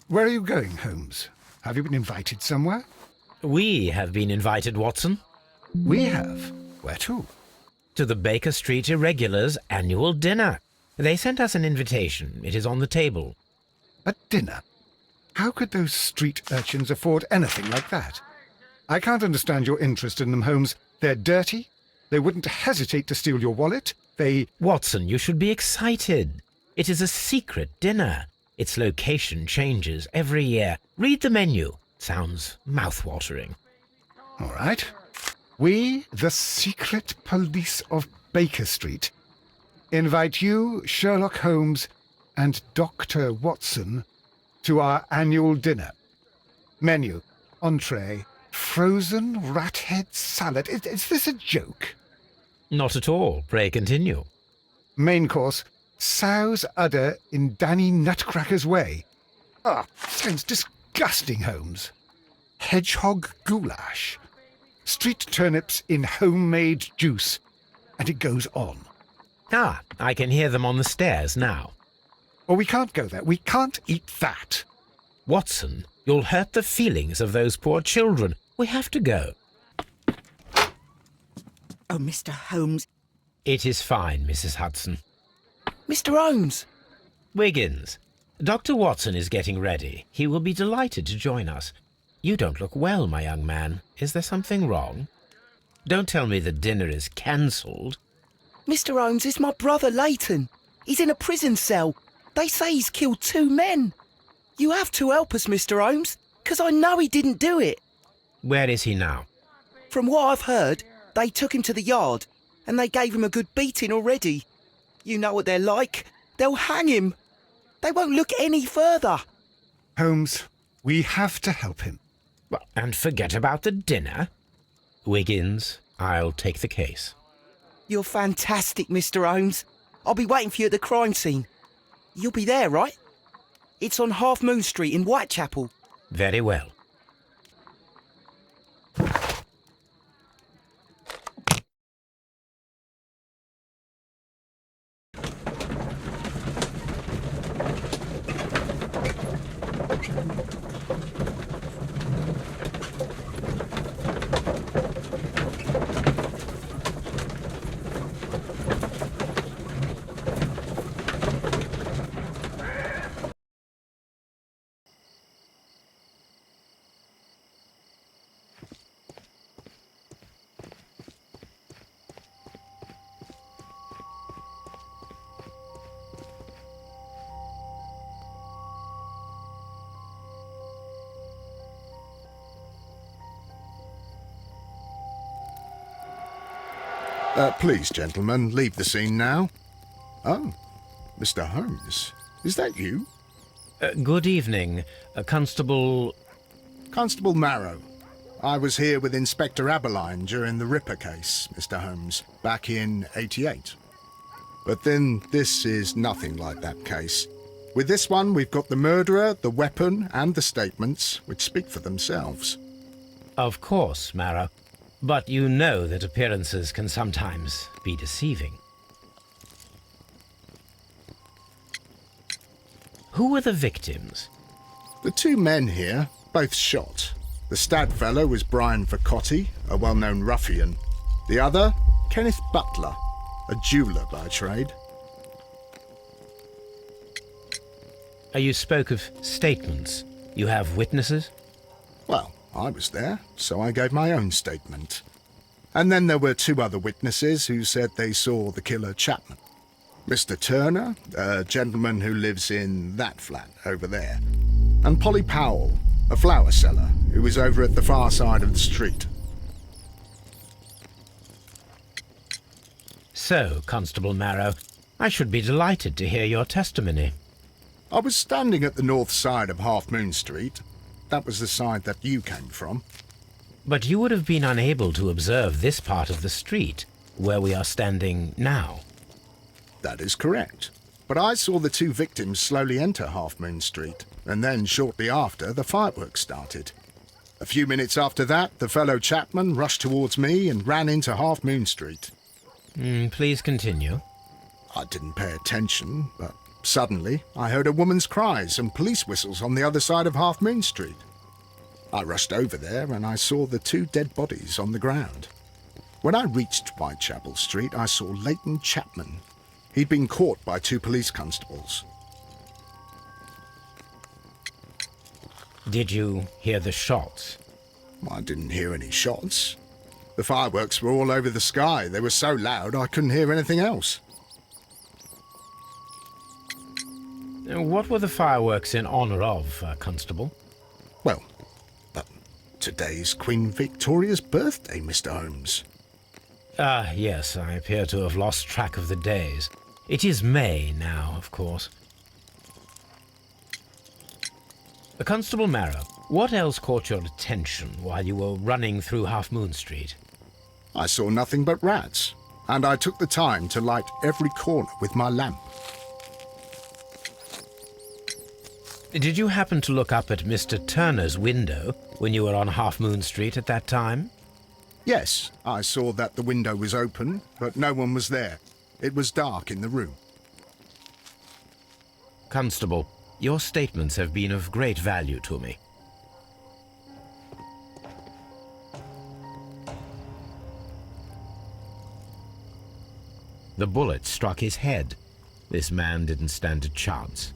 Where are you going, Holmes? Have you been invited somewhere? We have been invited, Watson, We have. Where to? to the Baker Street Irregulars' annual dinner. They sent us an invitation. It is on the table. A dinner? How could those street urchins afford anything like that? I can't understand your interest in them, Holmes. They're dirty. They wouldn't hesitate to steal your wallet. Watson, you should be excited. It is a secret dinner. Its location changes every year. Read the menu. Sounds mouth-watering. All right. We, the secret police of Baker Street, invite you, Sherlock Holmes, and Dr. Watson to our annual dinner. Menu, entree, frozen rat head salad. Is this a joke? Not at all. Pray continue. Main course, sow's udder in Danny Nutcracker's way. Sounds disgusting, Holmes. Hedgehog goulash. Street turnips in homemade juice. And it goes on. I can hear them on the stairs now. Oh, we can't go there. We can't eat that. Watson, you'll hurt the feelings of those poor children. We have to go. Oh, Mr. Holmes. It is fine, Mrs. Hudson. Mr. Holmes! Wiggins, Dr. Watson is getting ready. He will be delighted to join us. You don't look well, my young man. Is there something wrong? Don't tell me the dinner is cancelled. Mr. Holmes is my brother Leighton. He's in a prison cell. They say he's killed 2 men. You have to help us, Mr. Holmes, 'cause I know he didn't do it. Where is he now? From what I've heard, they took him to the yard, and they gave him a good beating already. You know what they're like. They'll hang him. They won't look any further. Holmes, we have to help him. And forget about the dinner? Wiggins, I'll take the case. You're fantastic, Mr. Holmes. I'll be waiting for you at the crime scene. You'll be there, right? It's on Half Moon Street in Whitechapel. Very well. Please, gentlemen, leave the scene now. Oh, Mr. Holmes, is that you? Good evening, Constable... Constable Marrow. I was here with Inspector Aberline during the Ripper case, Mr. Holmes, back in '88. But then this is nothing like that case. With this one, we've got the murderer, the weapon, and the statements, which speak for themselves. Of course, Marrow. But you know that appearances can sometimes be deceiving. Who were the victims? The 2 men here, both shot. The Stad fellow was Brian Vercotti, a well-known ruffian. The other, Kenneth Butler, a jeweller by trade. You spoke of statements. You have witnesses? Well, I was there, so I gave my own statement. And then there were 2 other witnesses who said they saw the killer Chapman. Mr. Turner, a gentleman who lives in that flat over there. And Polly Powell, a flower seller, who was over at the far side of the street. So, Constable Marrow, I should be delighted to hear your testimony. I was standing at the north side of Half Moon Street. That was the side that you came from. But you would have been unable to observe this part of the street, where we are standing now. That is correct. But I saw the 2 victims slowly enter Half Moon Street, and then shortly after, the fireworks started. A few minutes after that, the fellow Chapman rushed towards me and ran into Half Moon Street. Please continue. I didn't pay attention, but Suddenly, I heard a woman's cries and police whistles on the other side of Half Moon Street. I rushed over there and I saw the 2 dead bodies on the ground. When I reached Whitechapel Street, I saw Leighton Chapman. He'd been caught by 2 police constables. Did you hear the shots? I didn't hear any shots. The fireworks were all over the sky. They were so loud I couldn't hear anything else. What were the fireworks in honour of, Constable? Well, today's Queen Victoria's birthday, Mr. Holmes. Ah, yes, I appear to have lost track of the days. It is May now, of course. Constable Marrow, what else caught your attention while you were running through Half Moon Street? I saw nothing but rats, and I took the time to light every corner with my lamp. Did you happen to look up at Mr. Turner's window when you were on Half Moon Street at that time? Yes, I saw that the window was open, but no one was there. It was dark in the room. Constable, your statements have been of great value to me. The bullet struck his head. This man didn't stand a chance.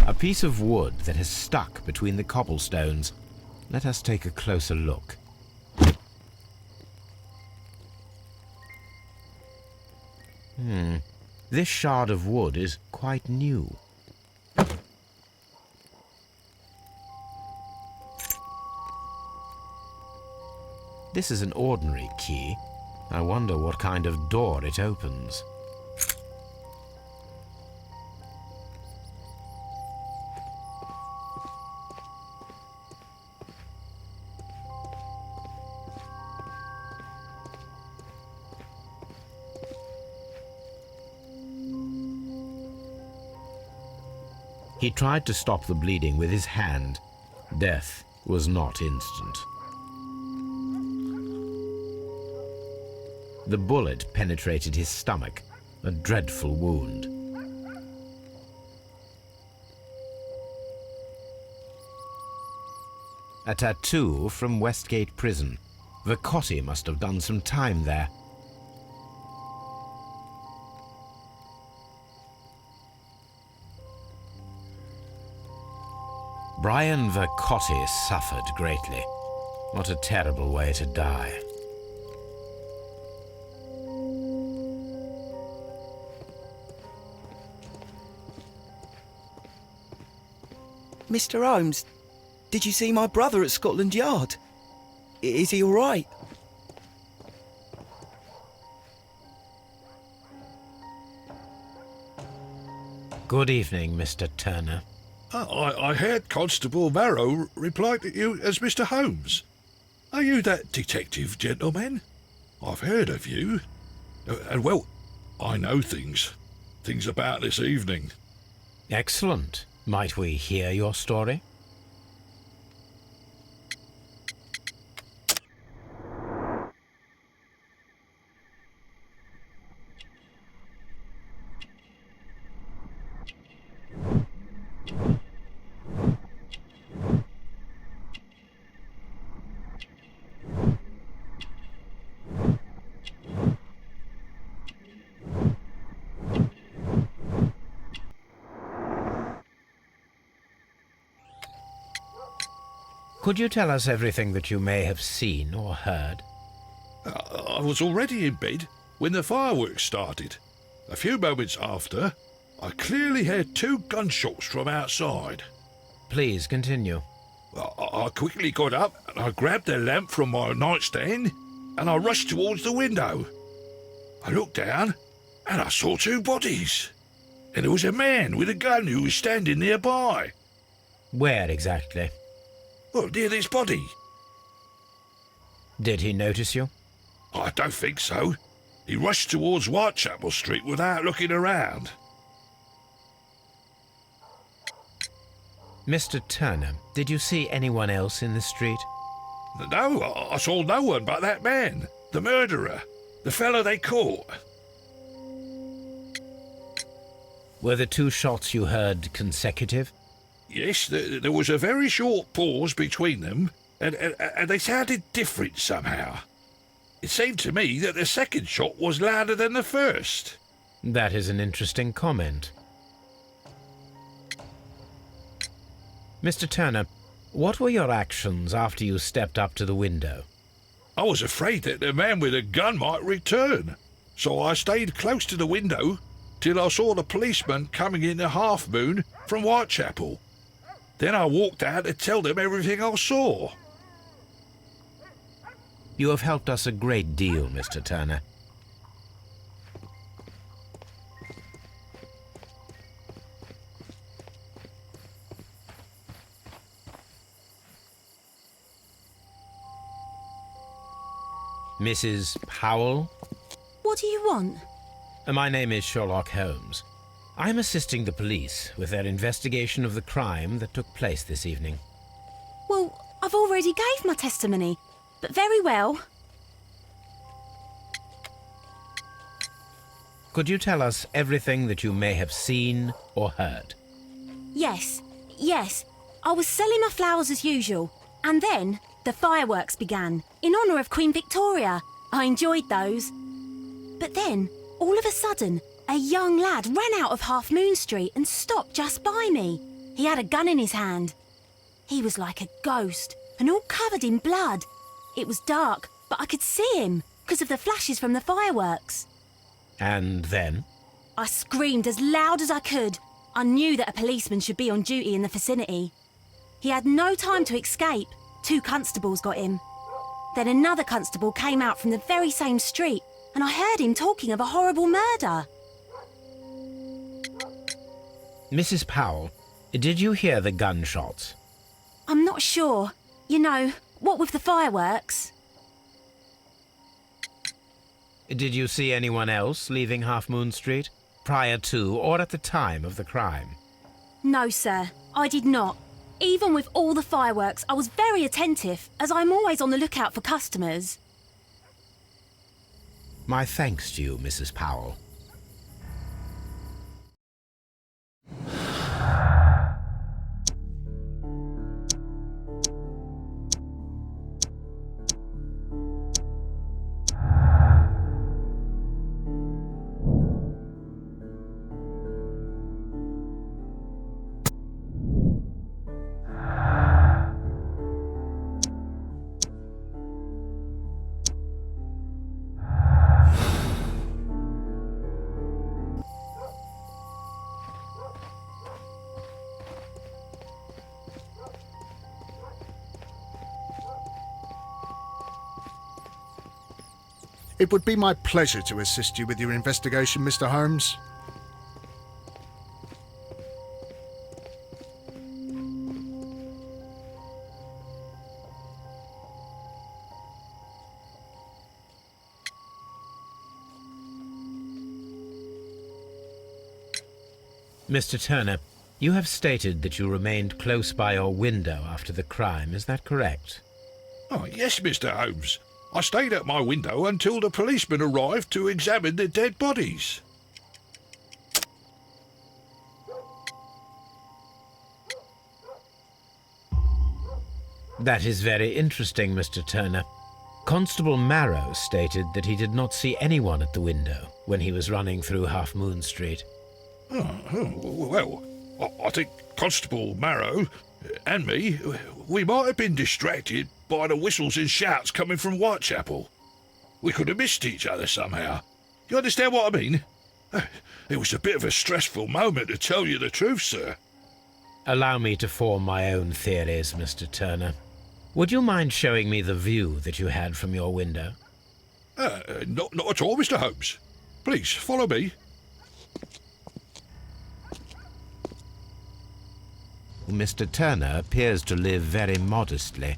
A piece of wood that has stuck between the cobblestones. Let us take a closer look. This shard of wood is quite new. This is an ordinary key. I wonder what kind of door it opens. He tried to stop the bleeding with his hand. Death was not instant. The bullet penetrated his stomach, a dreadful wound. A tattoo from Westgate Prison. Vicotti must have done some time there. Brian Vicotti suffered greatly. What a terrible way to die. Mr. Holmes, did you see my brother at Scotland Yard? Is he all right? Good evening, Mr. Turner. I heard Constable Marrow reply to you as Mr. Holmes. Are you that detective gentleman? I've heard of you. And well, I know things about this evening. Excellent. Might we hear your story? Could you tell us everything that you may have seen or heard? I was already in bed when the fireworks started. A few moments after, I clearly heard 2 gunshots from outside. Please continue. I quickly got up and I grabbed the lamp from my nightstand and I rushed towards the window. I looked down and I saw 2 bodies. And there was a man with a gun who was standing nearby. Where exactly? Well, near this body. Did he notice you? I don't think so. He rushed towards Whitechapel Street without looking around. Mr. Turner, did you see anyone else in the street? No, I saw no one but that man, the murderer, the fellow they caught. Were the two shots you heard consecutive? Yes, there was a very short pause between them, and they sounded different somehow. It seemed to me that the second shot was louder than the first. That is an interesting comment. Mr. Turner, what were your actions after you stepped up to the window? I was afraid that the man with the gun might return, so I stayed close to the window till I saw the policeman coming in the Half Moon from Whitechapel. Then I walked out to tell them everything I saw. You have helped us a great deal, Mr. Turner. Mrs. Powell? What do you want? My name is Sherlock Holmes. I'm assisting the police with their investigation of the crime that took place this evening. Well, I've already gave my testimony, but very well. Could you tell us everything that you may have seen or heard? Yes. I was selling my flowers as usual, and then the fireworks began, in honour of Queen Victoria. I enjoyed those. But then, all of a sudden, a young lad ran out of Half Moon Street and stopped just by me. He had a gun in his hand. He was like a ghost, and all covered in blood. It was dark, but I could see him, because of the flashes from the fireworks. And then? I screamed as loud as I could. I knew that a policeman should be on duty in the vicinity. He had no time to escape. 2 constables got him. Then another constable came out from the very same street, and I heard him talking of a horrible murder. Mrs. Powell, did you hear the gunshots? I'm not sure. You know, what with the fireworks? Did you see anyone else leaving Half Moon Street, prior to or at the time of the crime? No, sir, I did not. Even with all the fireworks, I was very attentive, as I'm always on the lookout for customers. My thanks to you, Mrs. Powell. It would be my pleasure to assist you with your investigation, Mr. Holmes. Mr. Turner, you have stated that you remained close by your window after the crime, is that correct? Oh, yes, Mr. Holmes. I stayed at my window until the policeman arrived to examine the dead bodies. That is very interesting, Mr. Turner. Constable Marrow stated that he did not see anyone at the window when he was running through Half Moon Street. Well, I think Constable Marrow and me, we might have been distracted by the whistles and shouts coming from Whitechapel. We could have missed each other somehow. You understand what I mean? It was a bit of a stressful moment, to tell you the truth, sir. Allow me to form my own theories, Mr. Turner. Would you mind showing me the view that you had from your window? Not at all, Mr. Holmes. Please, follow me. Mr. Turner appears to live very modestly.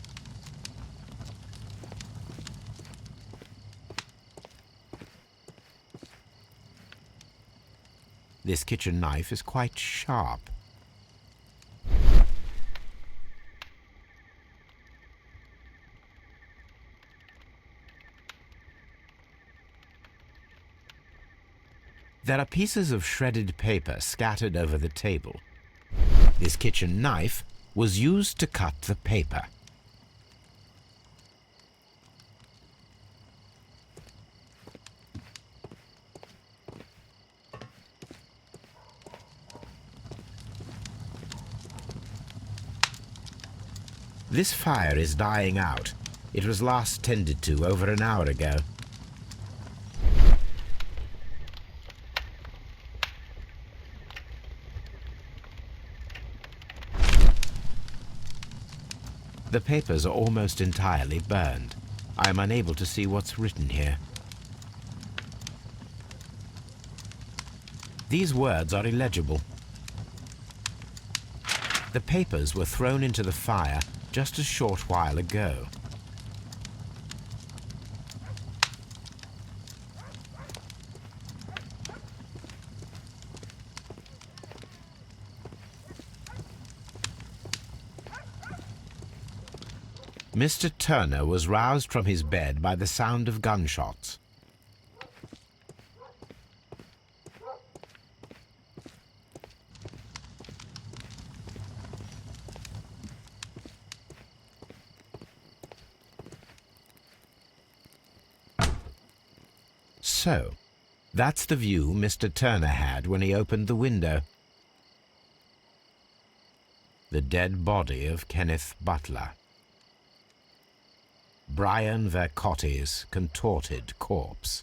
This kitchen knife is quite sharp. There are pieces of shredded paper scattered over the table. This kitchen knife was used to cut the paper. This fire is dying out. It was last tended to over an hour ago. The papers are almost entirely burned. I am unable to see what's written here. These words are illegible. The papers were thrown into the fire just a short while ago. Mr. Turner was roused from his bed by the sound of gunshots. So, that's the view Mr. Turner had when he opened the window. The dead body of Kenneth Butler. Brian Vercotti's contorted corpse.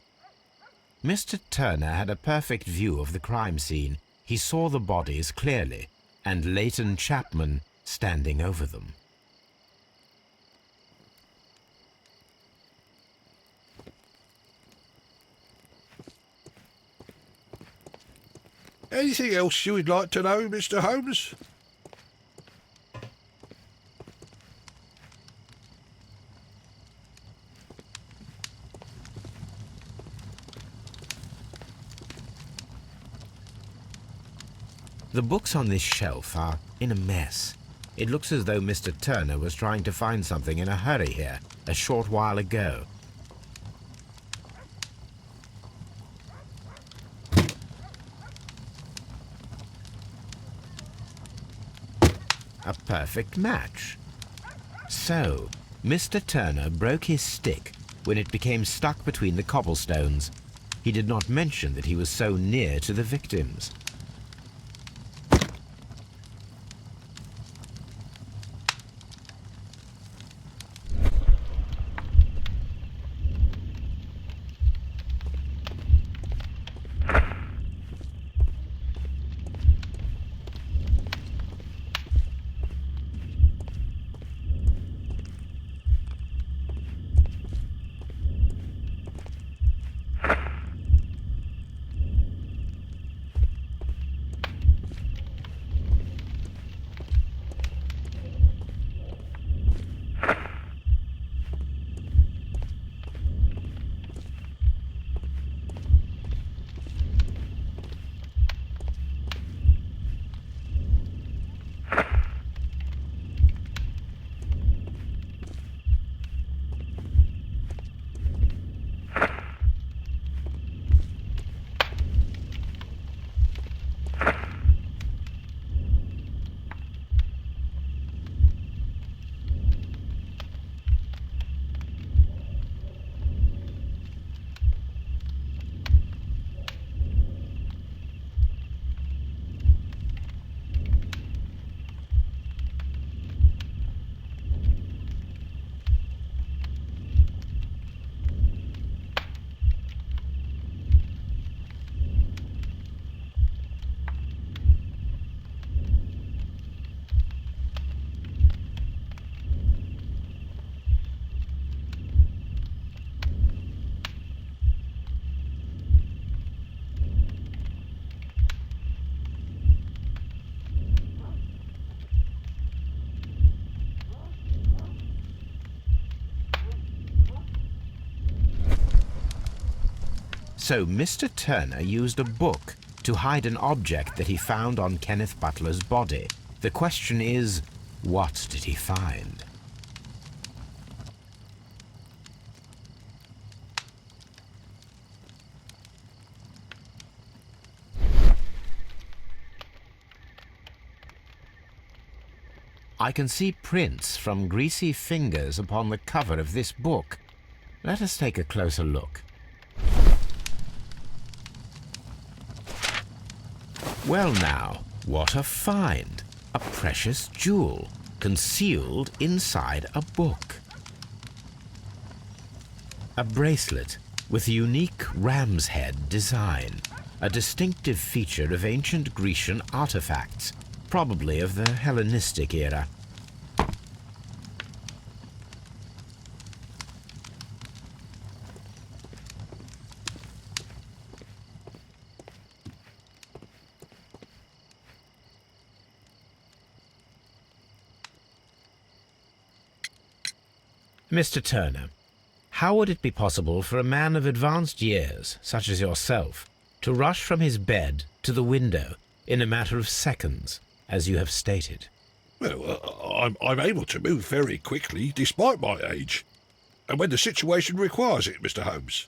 Mr. Turner had a perfect view of the crime scene. He saw the bodies clearly, and Leighton Chapman standing over them. Anything else you would like to know, Mr. Holmes? The books on this shelf are in a mess. It looks as though Mr. Turner was trying to find something in a hurry here a short while ago. A perfect match. So, Mr. Turner broke his stick when it became stuck between the cobblestones. He did not mention that he was so near to the victims. So Mr. Turner used a book to hide an object that he found on Kenneth Butler's body. The question is, what did he find? I can see prints from greasy fingers upon the cover of this book. Let us take a closer look. Well now, what a find! A precious jewel, concealed inside a book. A bracelet with a unique ram's head design, a distinctive feature of ancient Grecian artifacts, probably of the Hellenistic era. Mr. Turner, how would it be possible for a man of advanced years, such as yourself, to rush from his bed to the window in a matter of seconds, as you have stated? Well, I'm able to move very quickly, despite my age. And when the situation requires it, Mr. Holmes.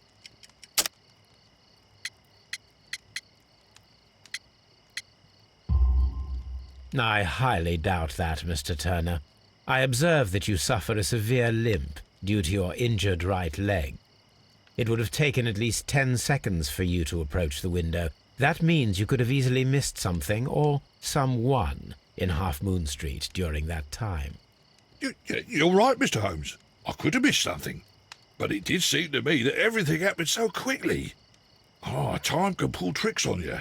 I highly doubt that, Mr. Turner. I observe that you suffer a severe limp due to your injured right leg. It would have taken at least 10 seconds for you to approach the window. That means you could have easily missed something or someone in Half Moon Street during that time. You're right, Mr. Holmes. I could have missed something. But it did seem to me that everything happened so quickly. Time can pull tricks on you.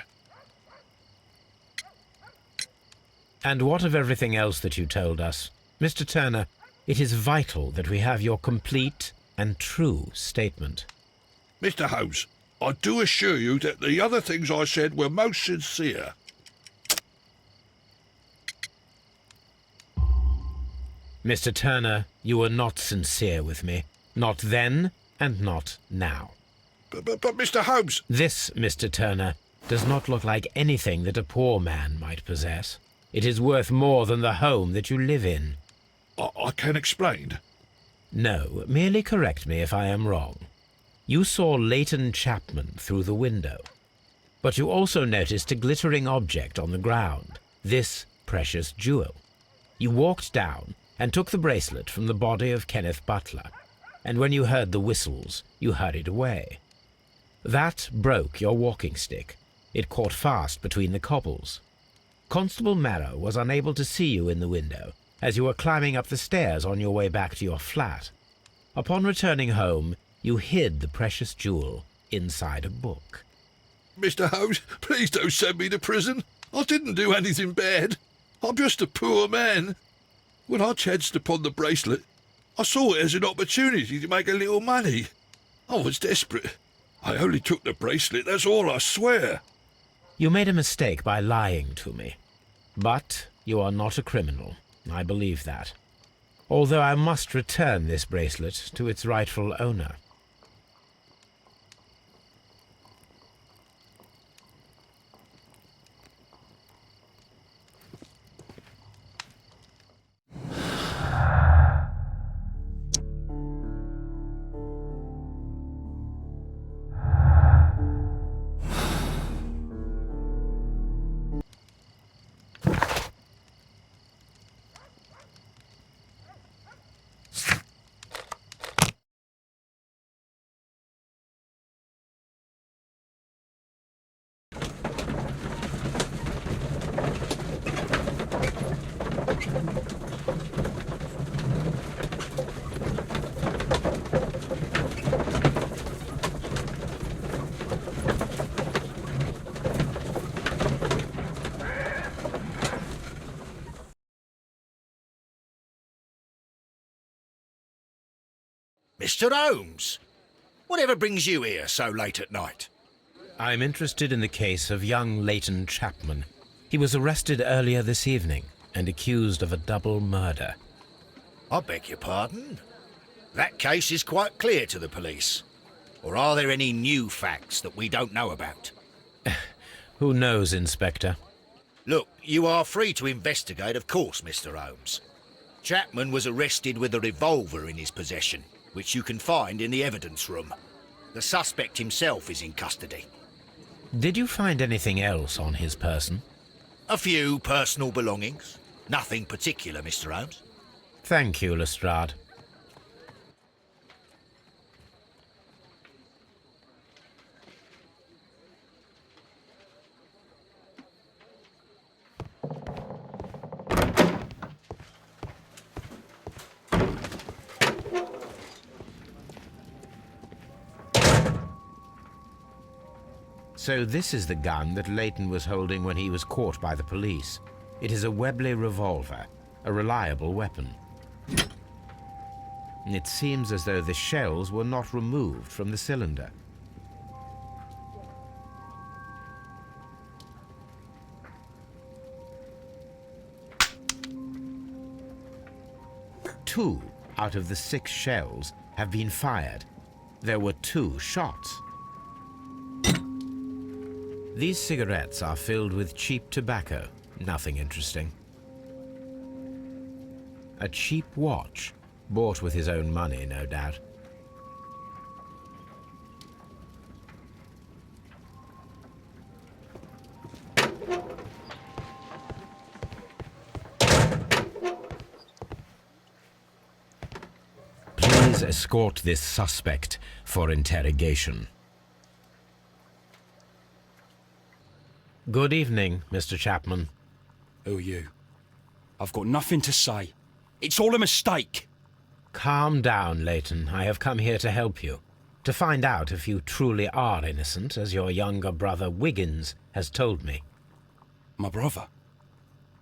And what of everything else that you told us? Mr. Turner, it is vital that we have your complete and true statement. Mr. Holmes, I do assure you that the other things I said were most sincere. Mr. Turner, you were not sincere with me. Not then and not now. But Mr. Holmes... This, Mr. Turner, does not look like anything that a poor man might possess. It is worth more than the home that you live in. I can explain. No, merely correct me if I am wrong. You saw Leighton Chapman through the window, but you also noticed a glittering object on the ground, this precious jewel. You walked down and took the bracelet from the body of Kenneth Butler, and when you heard the whistles, you hurried away. That broke your walking stick. It caught fast between the cobbles. Constable Marrow was unable to see you in the window, as you were climbing up the stairs on your way back to your flat. Upon returning home, you hid the precious jewel inside a book. Mr. Holmes, please don't send me to prison. I didn't do anything bad. I'm just a poor man. When I chanced upon the bracelet, I saw it as an opportunity to make a little money. I was desperate. I only took the bracelet, that's all, I swear. You made a mistake by lying to me. But you are not a criminal. I believe that. Although I must return this bracelet to its rightful owner. Mr. Holmes, whatever brings you here so late at night? I'm interested in the case of young Leighton Chapman. He was arrested earlier this evening and accused of a double murder. I beg your pardon? That case is quite clear to the police. Or are there any new facts that we don't know about? Who knows, Inspector? Look, you are free to investigate, of course, Mr. Holmes. Chapman was arrested with a revolver in his possession, which you can find in the evidence room. The suspect himself is in custody. Did you find anything else on his person? A few personal belongings, Nothing particular, Mr. Holmes. Thank you, Lestrade. So this is the gun that Leighton was holding when he was caught by the police. It is a Webley revolver, a reliable weapon. It seems as though the shells were not removed from the cylinder. Two out of the 6 shells have been fired. There were 2 shots. These cigarettes are filled with cheap tobacco. Nothing interesting. A cheap watch, bought with his own money, no doubt. Please escort this suspect for interrogation. Good evening, Mr. Chapman. Who are you? I've got nothing to say. It's all a mistake. Calm down, Leighton. I have come here to help you. To find out if you truly are innocent, as your younger brother Wiggins has told me. My brother?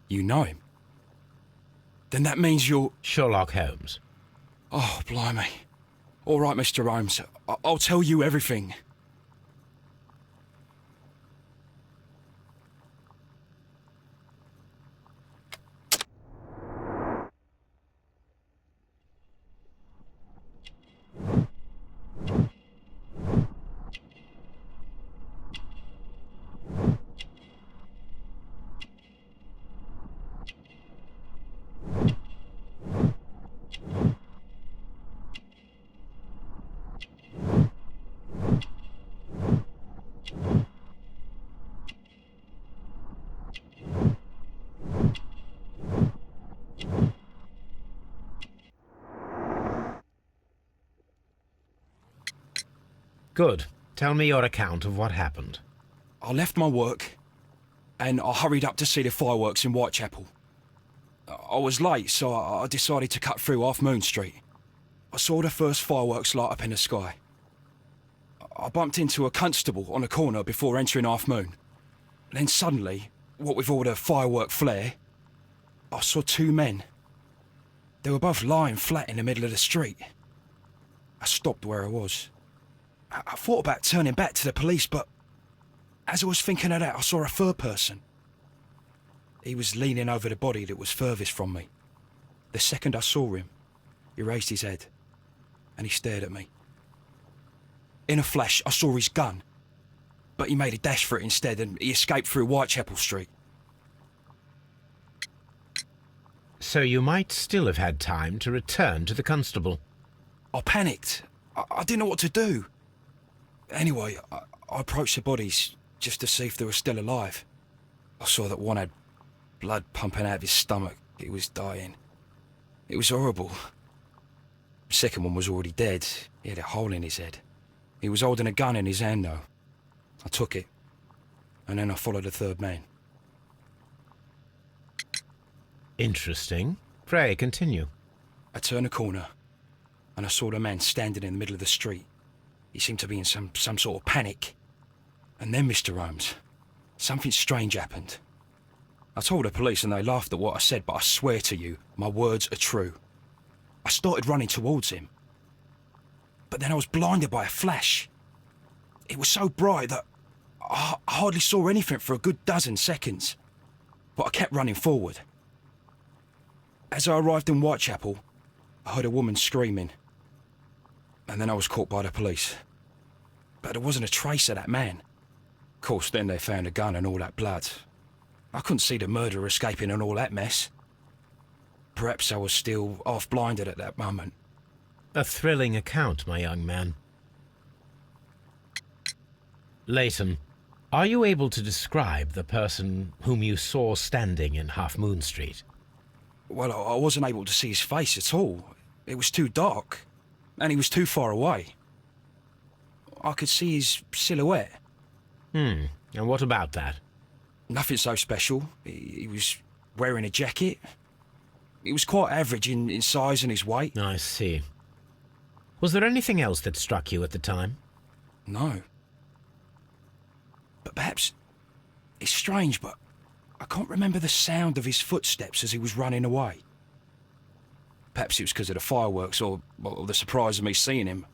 You know him? Then that means you're... Sherlock Holmes. Oh, blimey. All right, Mr. Holmes. I'll tell you everything. Good. Tell me your account of what happened. I left my work and I hurried up to see the fireworks in Whitechapel. I was late, so I decided to cut through Half Moon Street. I saw the first fireworks light up in the sky. I bumped into a constable on a corner before entering Half Moon. Then suddenly, what with all the firework flare, I saw 2 men. They were both lying flat in the middle of the street. I stopped where I was. I thought about turning back to the police, but as I was thinking of that, I saw a third person. He was leaning over the body that was furthest from me. The second I saw him, he raised his head and he stared at me. In a flash, I saw his gun, but he made a dash for it instead and he escaped through Whitechapel Street. So you might still have had time to return to the constable. I panicked. I didn't know what to do. Anyway, I approached the bodies just to see if they were still alive. I saw that one had blood pumping out of his stomach. He was dying. It was horrible. The second one was already dead. He had a hole in his head. He was holding a gun in his hand, though. I took it, and then I followed the third man. Interesting. Pray, continue. I turned a corner, and I saw the man standing in the middle of the street. He seemed to be in some sort of panic. And then, Mr. Holmes, something strange happened. I told the police and they laughed at what I said, but I swear to you, my words are true. I started running towards him. But then I was blinded by a flash. It was so bright that I hardly saw anything for a good dozen seconds. But I kept running forward. As I arrived in Whitechapel, I heard a woman screaming. And then I was caught by the police. But there wasn't a trace of that man. Of course, then they found a gun and all that blood. I couldn't see the murderer escaping and all that mess. Perhaps I was still half-blinded at that moment. A thrilling account, my young man. Leighton, are you able to describe the person whom you saw standing in Half Moon Street? Well, I wasn't able to see his face at all. It was too dark, and he was too far away. I could see his silhouette. And what about that? Nothing so special. He was wearing a jacket. He was quite average in size and his weight. I see. Was there anything else that struck you at the time? No. But perhaps it's strange, but I can't remember the sound of his footsteps as he was running away. Perhaps it was because of the fireworks or the surprise of me seeing him.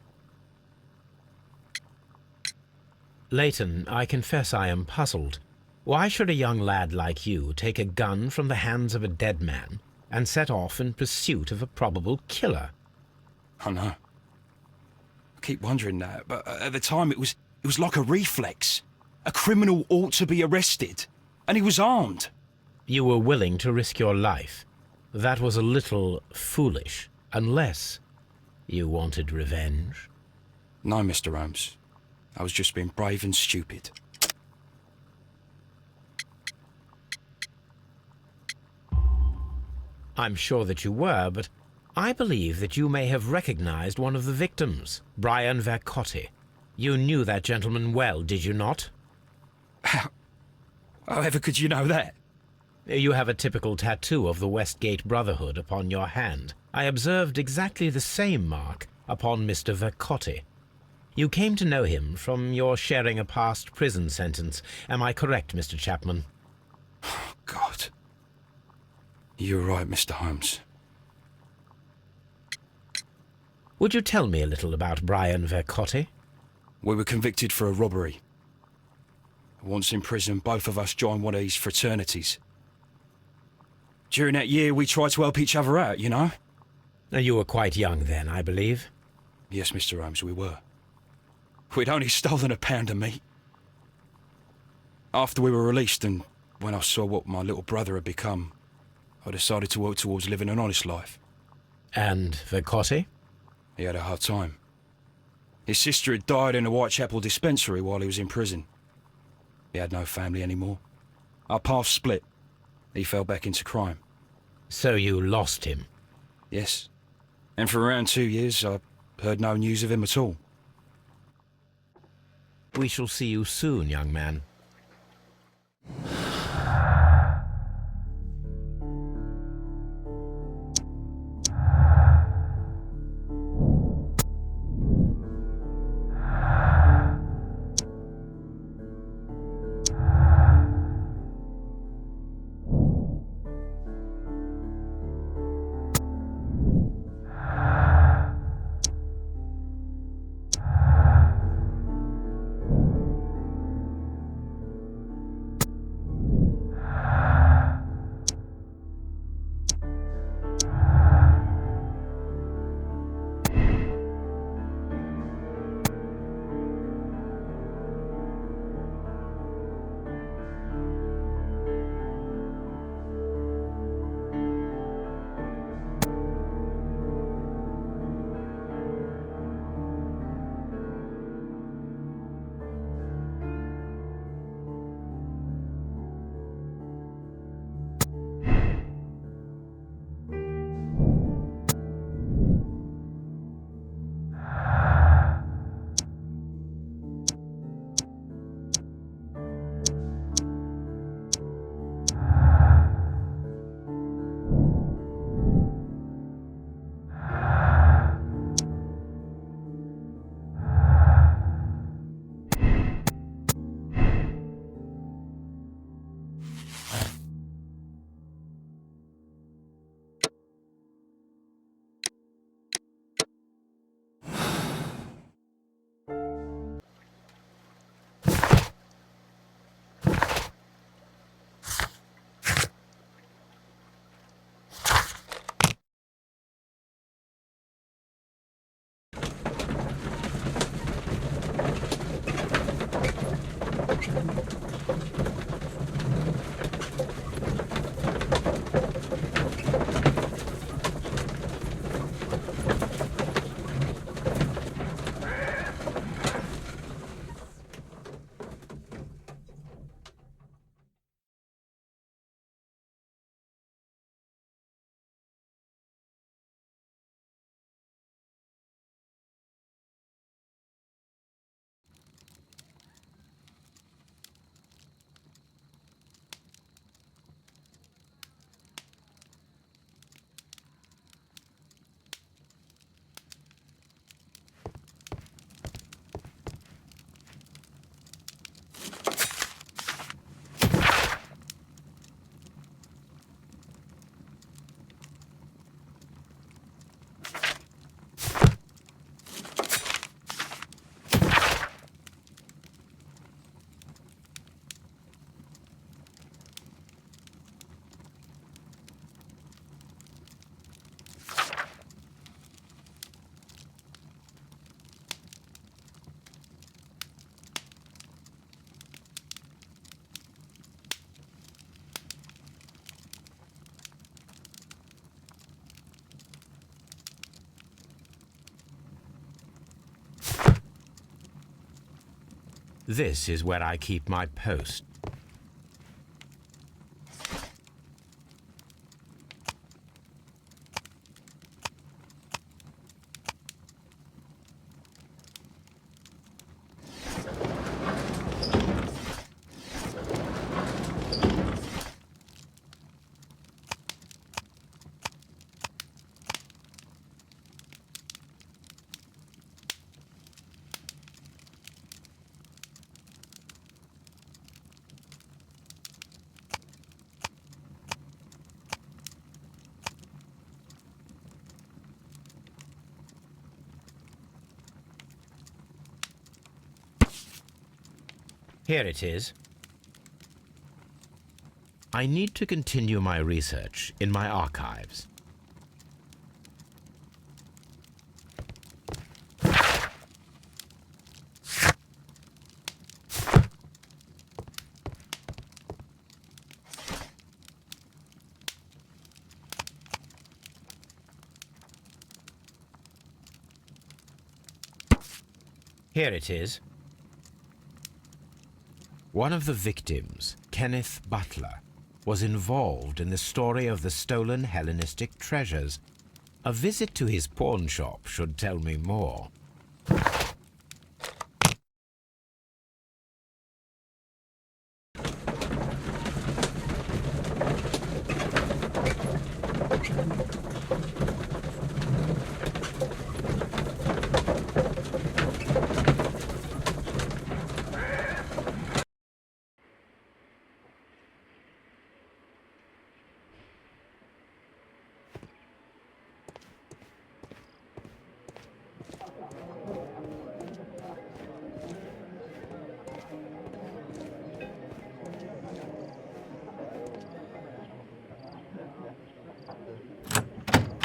Leighton, I confess I am puzzled. Why should a young lad like you take a gun from the hands of a dead man and set off in pursuit of a probable killer? I know. I keep wondering that, but at the time it was like a reflex. A criminal ought to be arrested, and he was armed. You were willing to risk your life. That was a little foolish, unless you wanted revenge. No, Mr. Holmes. I was just being brave and stupid. I'm sure that you were, but I believe that you may have recognized one of the victims, Brian Vercotti. You knew that gentleman well, did you not? However could you know that? You have a typical tattoo of the Westgate Brotherhood upon your hand. I observed exactly the same mark upon Mr. Vercotti. You came to know him from your sharing a past prison sentence. Am I correct, Mr. Chapman? God. You're right, Mr. Holmes. Would you tell me a little about Brian Vercotti? We were convicted for a robbery. Once in prison, both of us joined one of these fraternities. During that year, we tried to help each other out, you know? You were quite young then, I believe. Yes, Mr. Holmes, we were. We'd only stolen a pound of meat. After we were released, and when I saw what my little brother had become, I decided to work towards living an honest life. And Vercotti? He had a hard time. His sister had died in a Whitechapel dispensary while he was in prison. He had no family anymore. Our paths split. He fell back into crime. So you lost him? Yes. And for around 2 years, I heard no news of him at all. We shall see you soon, young man. This is where I keep my post. Here it is. I need to continue my research in my archives. Here it is. One of the victims, Kenneth Butler, was involved in the story of the stolen Hellenistic treasures. A visit to his pawn shop should tell me more.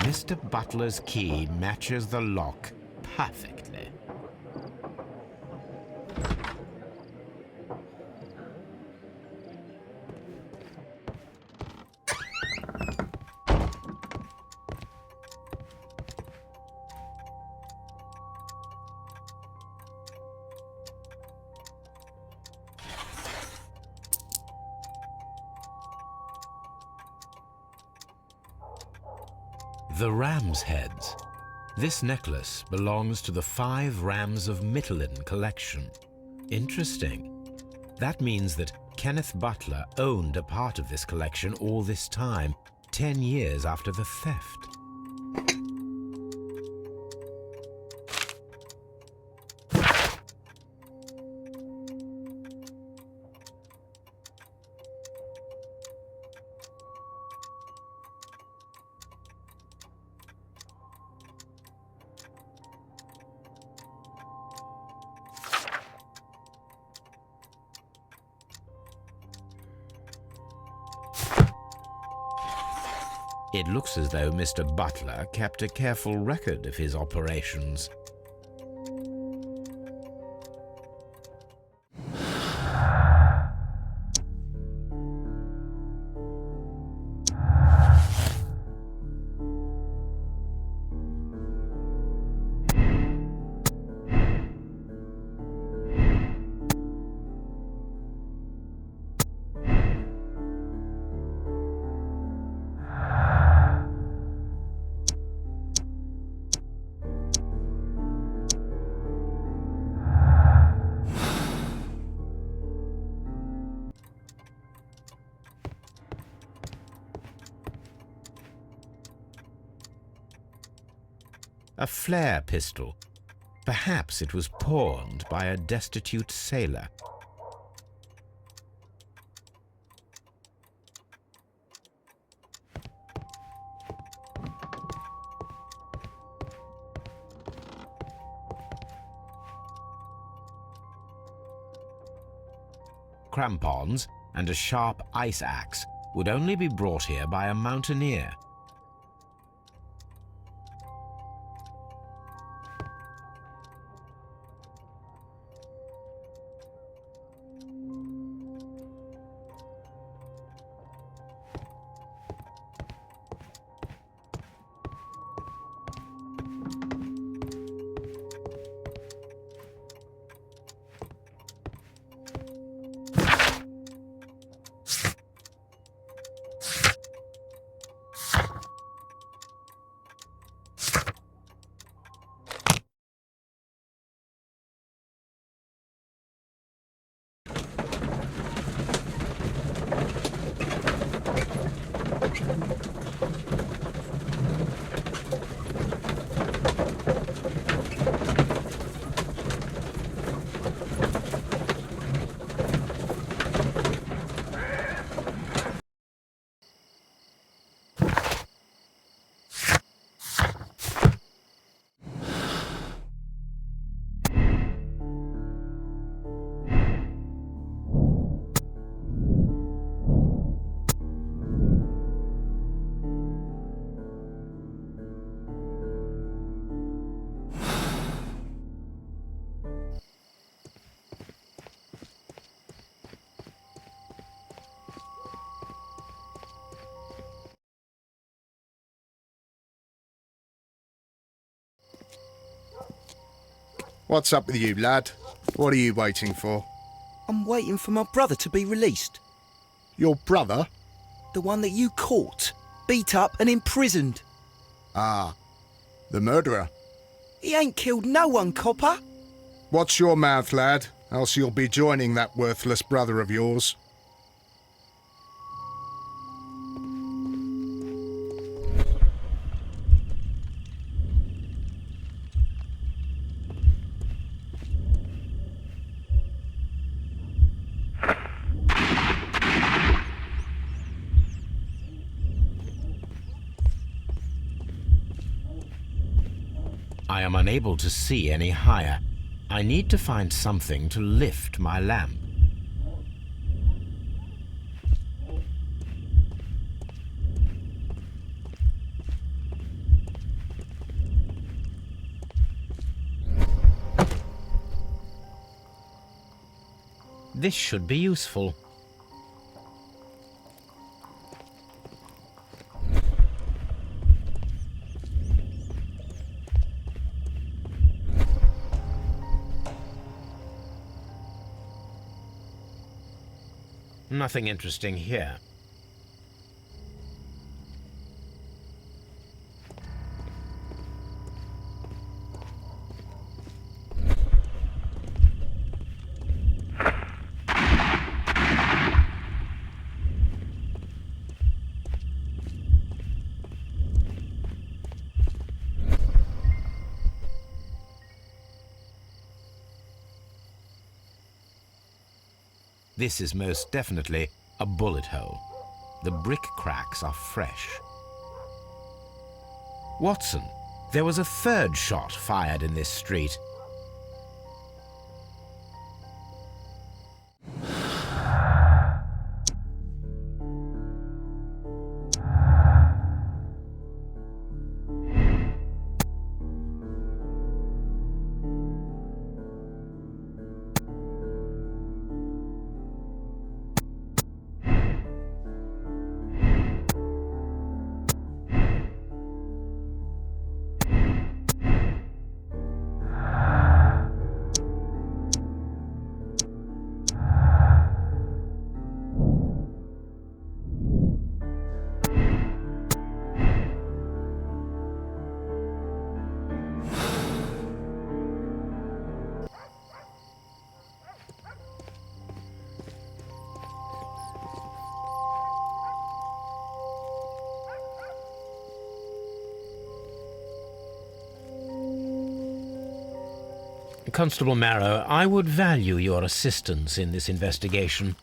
Mr. Butler's key matches the lock perfectly. The ram's heads. This necklace belongs to the 5 Rams of Mittelin collection. Interesting. That means that Kenneth Butler owned a part of this collection all this time, 10 years after the theft. It looks as though Mr. Butler kept a careful record of his operations. A flare pistol. Perhaps it was pawned by a destitute sailor. Crampons and a sharp ice axe would only be brought here by a mountaineer. What's up with you, lad? What are you waiting for? I'm waiting for my brother to be released. Your brother? The one that you caught, beat up and imprisoned. Ah, the murderer. He ain't killed no one, copper. Watch your mouth, lad, else you'll be joining that worthless brother of yours. I am unable to see any higher. I need to find something to lift my lamp. This should be useful. Nothing interesting here. This is most definitely a bullet hole. The brick cracks are fresh. Watson, there was a third shot fired in this street. Constable Marrow, I would value your assistance in this investigation.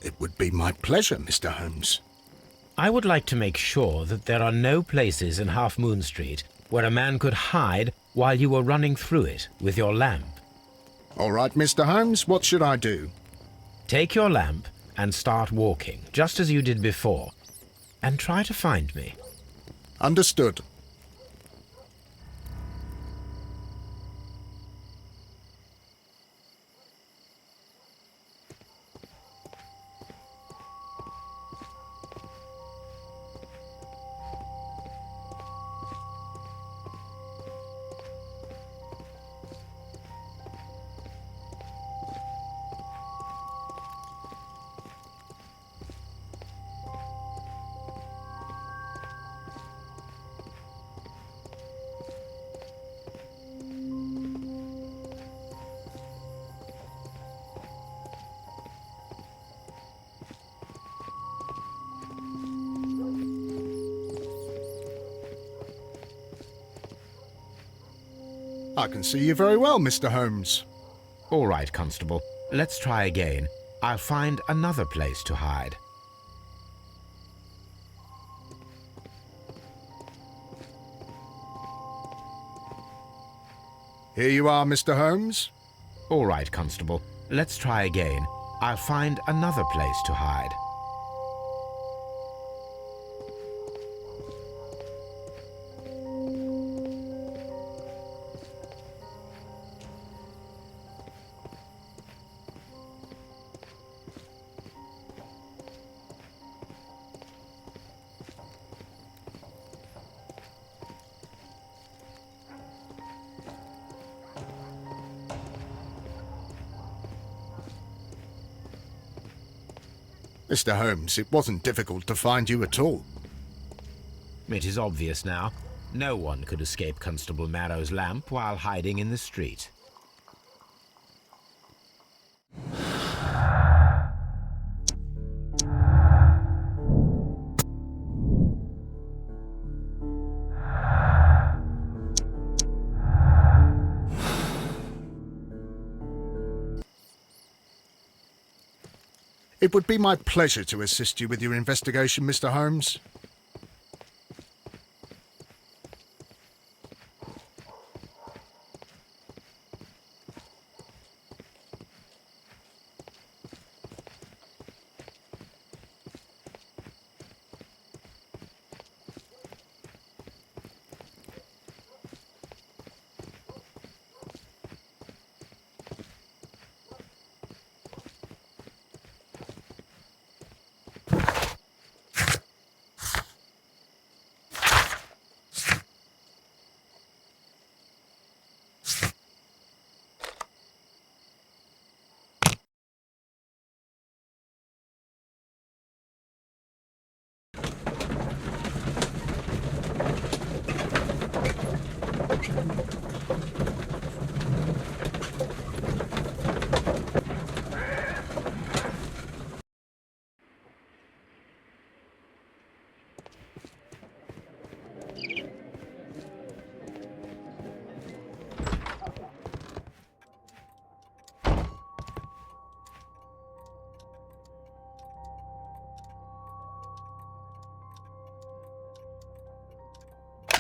It would be my pleasure, Mr. Holmes. I would like to make sure that there are no places in Half Moon Street where a man could hide while you were running through it with your lamp. All right, Mr. Holmes, what should I do? Take your lamp and start walking, just as you did before, and try to find me. Understood. I can see you very well, Mr. Holmes. All right, Constable. Let's try again. I'll find another place to hide. Here you are, Mr. Holmes. All right, Constable. Let's try again. I'll find another place to hide. Mr. Holmes, it wasn't difficult to find you at all. It is obvious now. No one could escape Constable Marrow's lamp while hiding in the street. It would be my pleasure to assist you with your investigation, Mr. Holmes.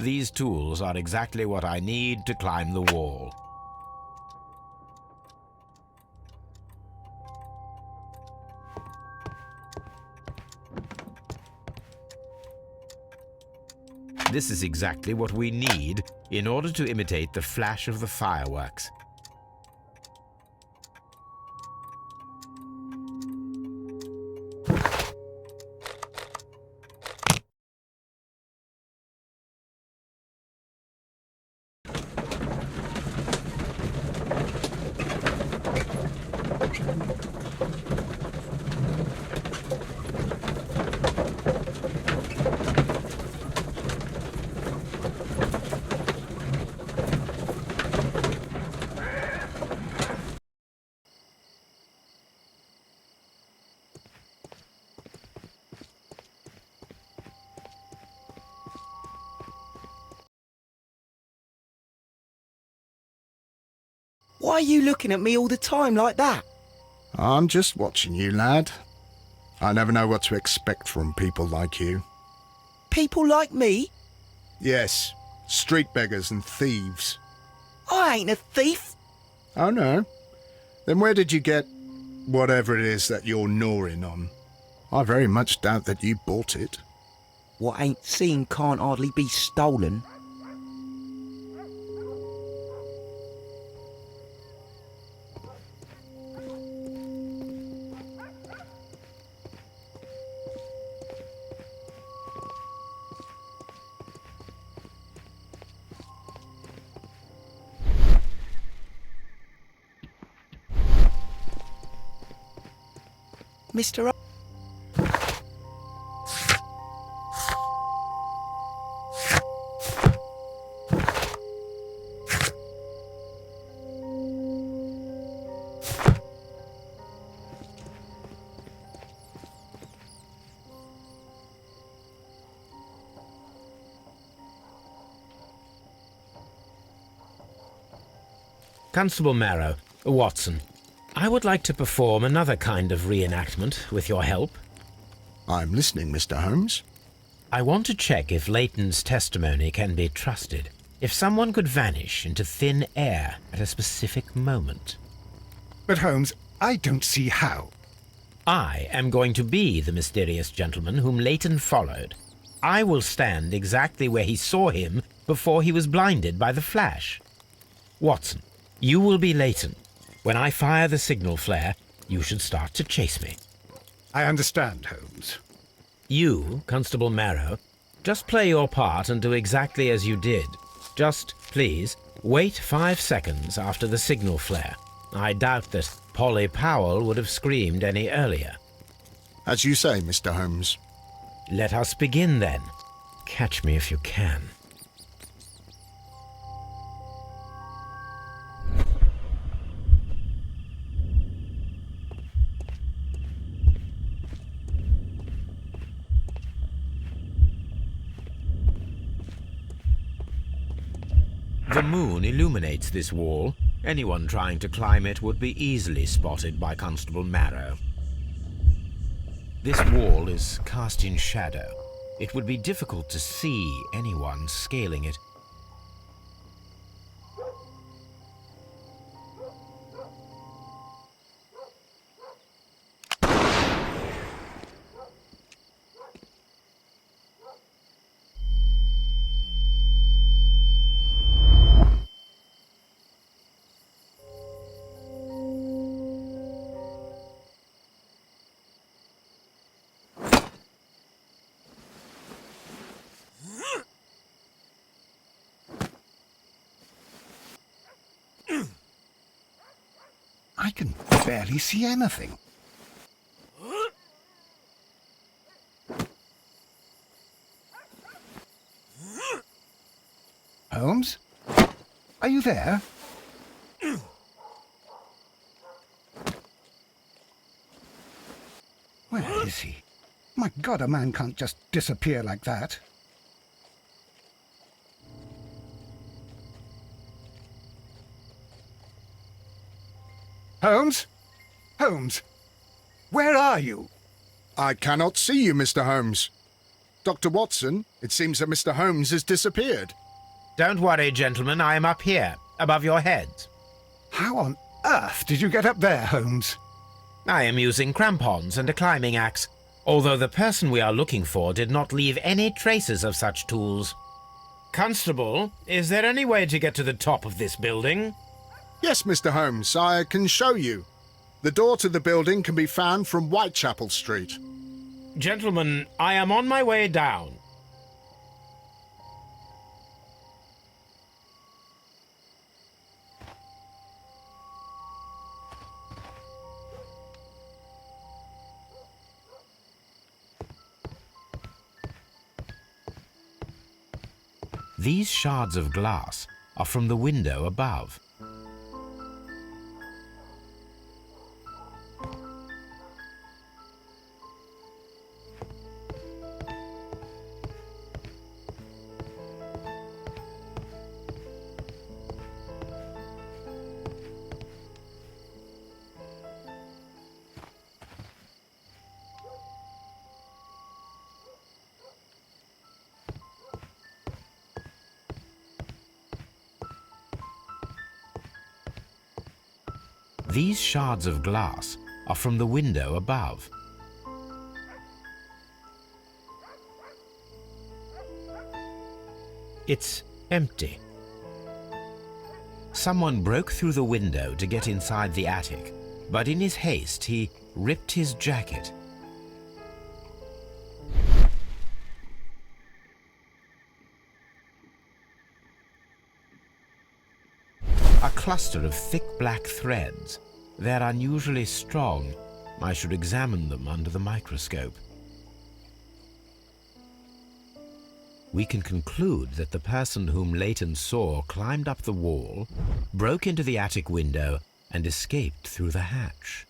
These tools are exactly what I need to climb the wall. This is exactly what we need in order to imitate the flash of the fireworks. Why are you looking at me all the time like that? I'm just watching you, lad. I never know what to expect from people like you. People like me? Yes, street beggars and thieves. I ain't a thief. Oh, no? Then where did you get whatever it is that you're gnawing on? I very much doubt that you bought it. What ain't seen can't hardly be stolen. Mr. Constable Marrow, Watson, I would like to perform another kind of reenactment with your help. I'm listening, Mr. Holmes. I want to check if Leighton's testimony can be trusted. If someone could vanish into thin air at a specific moment. But Holmes, I don't see how. I am going to be the mysterious gentleman whom Leighton followed. I will stand exactly where he saw him before he was blinded by the flash. Watson, you will be Leighton. When I fire the signal flare, you should start to chase me. I understand, Holmes. You, Constable Marrow, just play your part and do exactly as you did. Just, please, wait 5 seconds after the signal flare. I doubt that Polly Powell would have screamed any earlier. As you say, Mr. Holmes. Let us begin then. Catch me if you can. The moon illuminates this wall. Anyone trying to climb it would be easily spotted by Constable Marrow. This wall is cast in shadow. It would be difficult to see anyone scaling it. I can barely see anything. Holmes? Are you there? Where is he? My God, a man can't just disappear like that. Holmes? Holmes? Where are you? I cannot see you, Mr. Holmes. Dr. Watson, it seems that Mr. Holmes has disappeared. Don't worry, gentlemen, I am up here, above your heads. How on earth did you get up there, Holmes? I am using crampons and a climbing axe, although the person we are looking for did not leave any traces of such tools. Constable, is there any way to get to the top of this building? Yes, Mr. Holmes, I can show you. The door to the building can be found from Whitechapel Street. Gentlemen, I am on my way down. These shards of glass are from the window above. These shards of glass are from the window above. It's empty. Someone broke through the window to get inside the attic, but in his haste he ripped his jacket. A cluster of thick black threads. They're unusually strong. I should examine them under the microscope. We can conclude that the person whom Leighton saw climbed up the wall, broke into the attic window, and escaped through the hatch.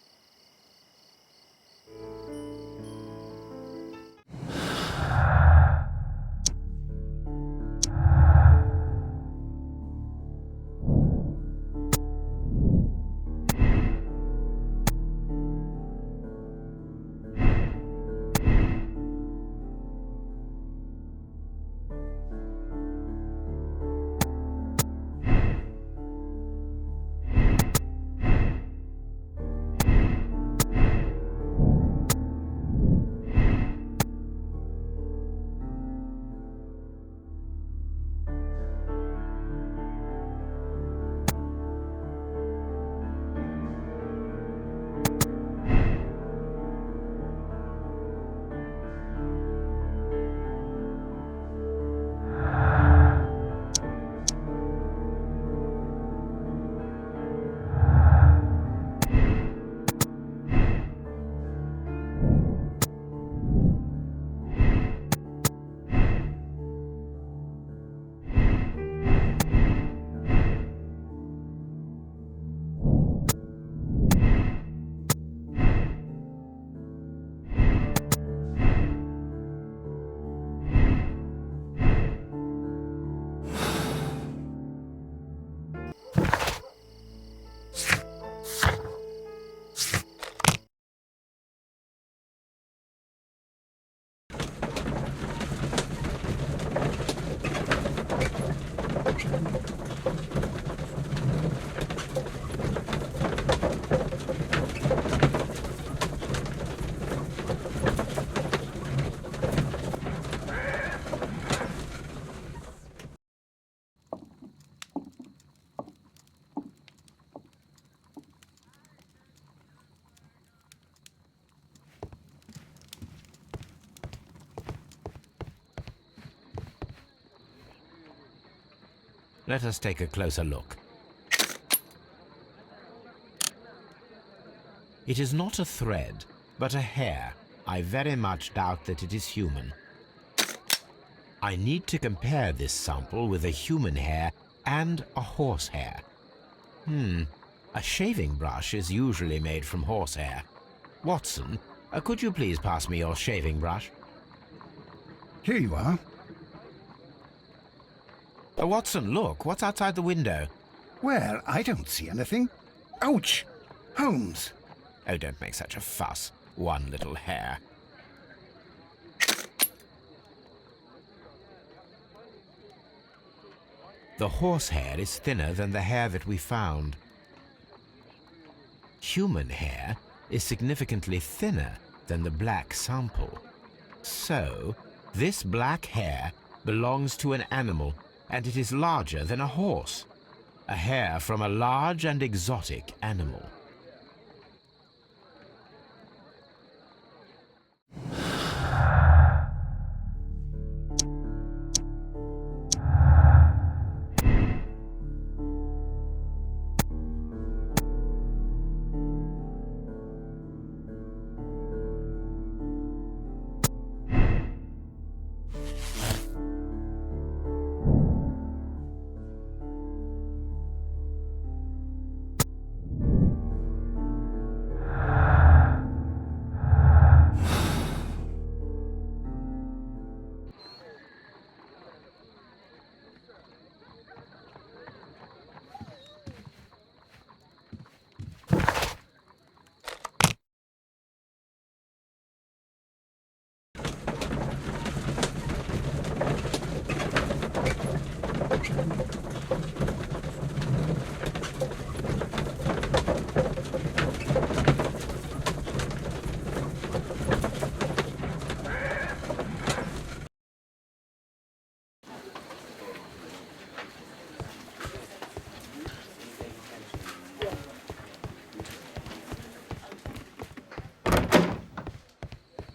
Let us take a closer look. It is not a thread, but a hair. I very much doubt that it is human. I need to compare this sample with a human hair and a horse hair. A shaving brush is usually made from horsehair. Watson, could you please pass me your shaving brush? Here you are. Watson, look, what's outside the window? Well, I don't see anything. Ouch! Holmes! Oh, don't make such a fuss. One little hair. The horsehair is thinner than the hair that we found. Human hair is significantly thinner than the black sample. So, this black hair belongs to an animal, and it is larger than a horse. A hair from a large and exotic animal.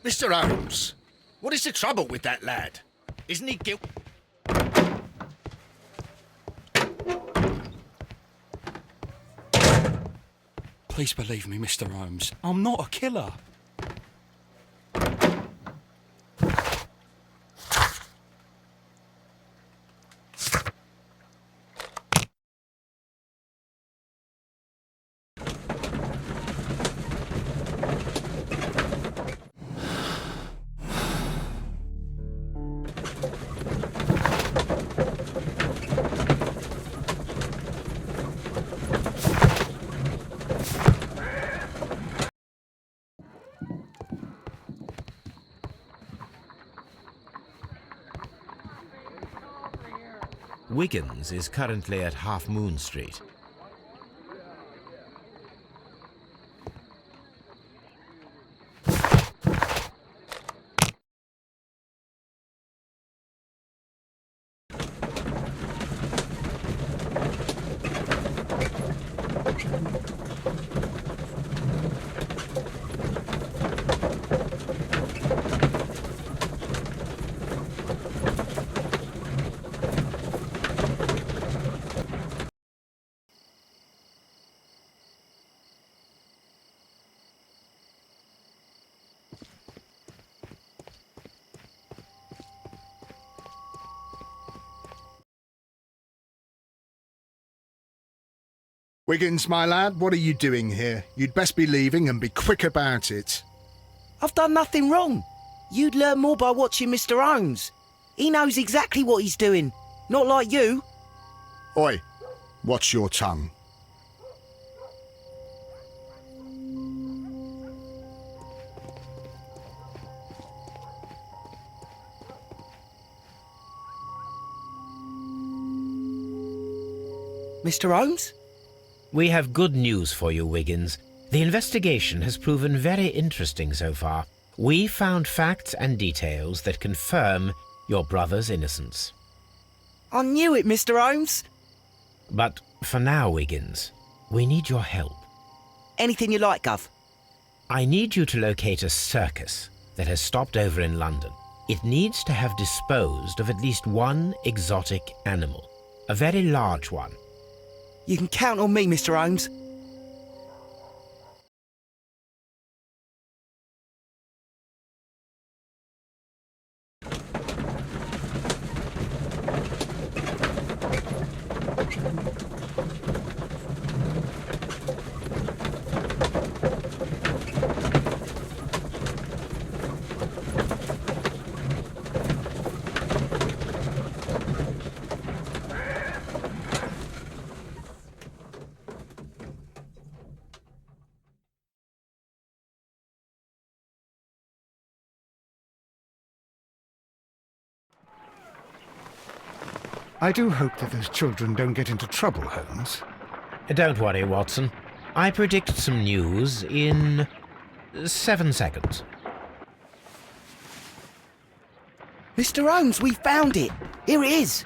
Mr. Holmes, what is the trouble with that lad? Isn't he guilty? Please believe me, Mr. Holmes. I'm not a killer. Wiggins is currently at Half Moon Street. Wiggins, my lad, what are you doing here? You'd best be leaving and be quick about it. I've done nothing wrong. You'd learn more by watching Mr. Holmes. He knows exactly what he's doing. Not like you. Oi, watch your tongue. Mr. Holmes? We have good news for you, Wiggins. The investigation has proven very interesting so far. We found facts and details that confirm your brother's innocence. I knew it, Mr. Holmes. But for now, Wiggins, we need your help. Anything you like, Gov. I need you to locate a circus that has stopped over in London. It needs to have disposed of at least one exotic animal. A very large one. You can count on me, Mr. Holmes. I do hope that those children don't get into trouble, Holmes. Don't worry, Watson. I predict some news in 7 seconds. Mr. Holmes, we found it. Here it is.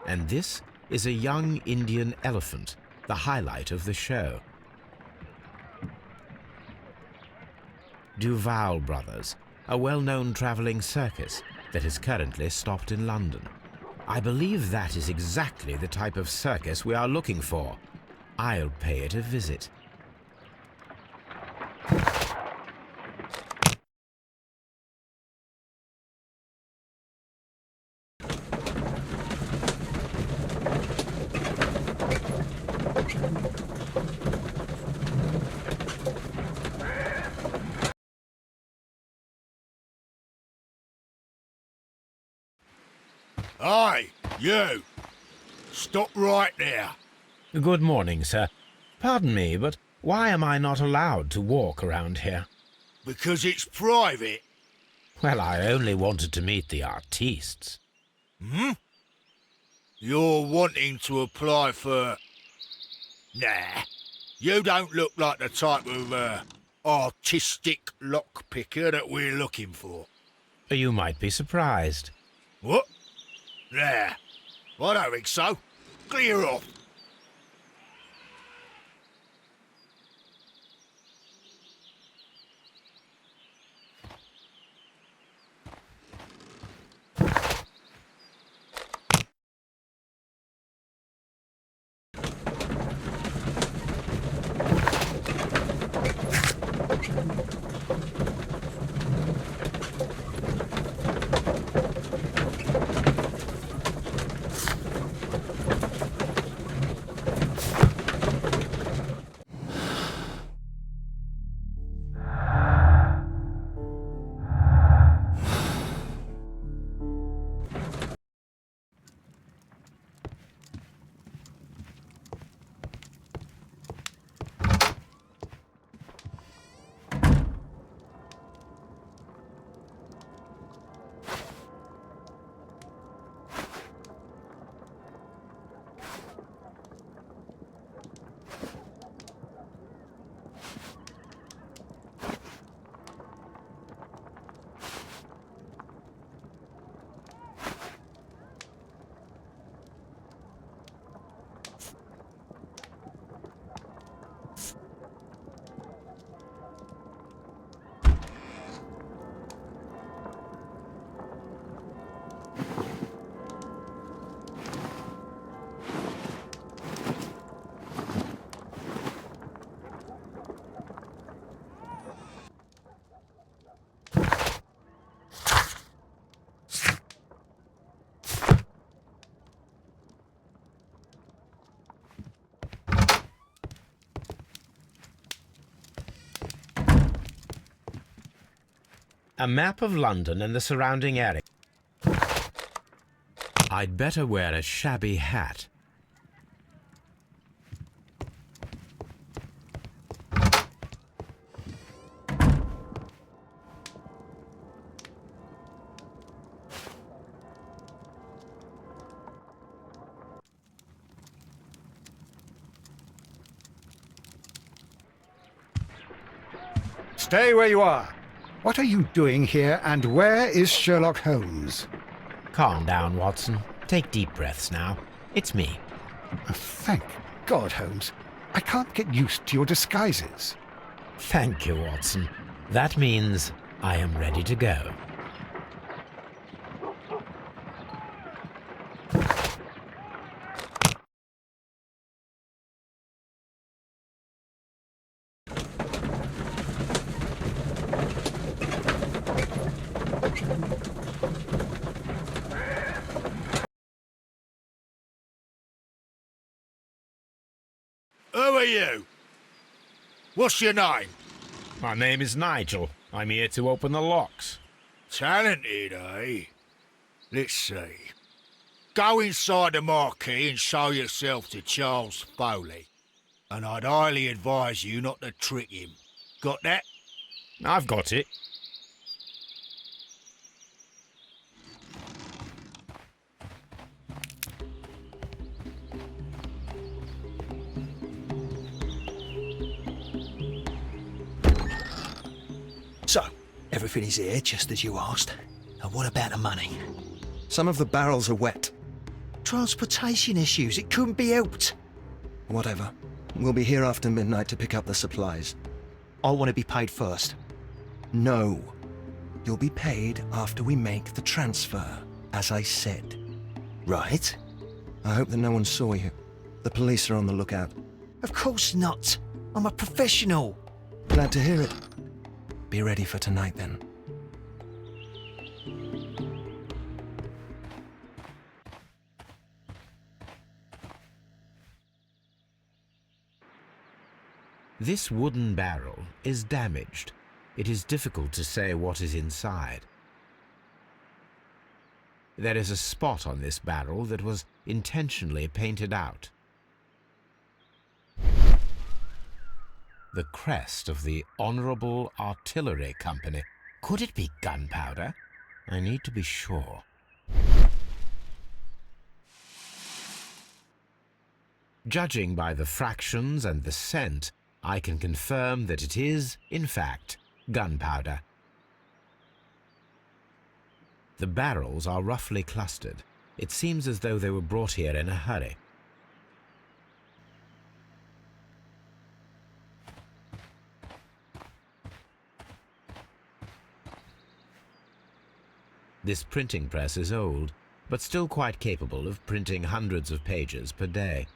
And this is a young Indian elephant, the highlight of the show. Duval Brothers, a well-known travelling circus that is currently stopped in London. I believe that is exactly the type of circus we are looking for. I'll pay it a visit. Aye, you! Stop right there. Good morning, sir. Pardon me, but why am I not allowed to walk around here? Because it's private. Well, I only wanted to meet the artistes. You're wanting to apply for... Nah, you don't look like the type of, artistic lockpicker that we're looking for. You might be surprised. What? Nah, I don't think so. Clear off. A map of London and the surrounding area. I'd better wear a shabby hat. Stay where you are. What are you doing here, and where is Sherlock Holmes? Calm down, Watson. Take deep breaths now. It's me. Thank God, Holmes. I can't get used to your disguises. Thank you, Watson. That means I am ready to go. Who are you? What's your name? My name is Nigel. I'm here to open the locks. Talented, eh? Let's see. Go inside the marquee and show yourself to Charles Foley. And I'd highly advise you not to trick him. Got that? I've got it. So, everything is here, just as you asked. And what about the money? Some of the barrels are wet. Transportation issues, it couldn't be helped. Whatever. We'll be here after midnight to pick up the supplies. I want to be paid first. No. You'll be paid after we make the transfer, as I said. Right? I hope that no one saw you. The police are on the lookout. Of course not. I'm a professional. Glad to hear it. Be ready for tonight, then. This wooden barrel is damaged. It is difficult to say what is inside. There is a spot on this barrel that was intentionally painted out. The crest of the Honourable Artillery Company. Could it be gunpowder? I need to be sure. Judging by the fractions and the scent, I can confirm that it is, in fact, gunpowder. The barrels are roughly clustered. It seems as though they were brought here in a hurry. This printing press is old, but still quite capable of printing hundreds of pages per day.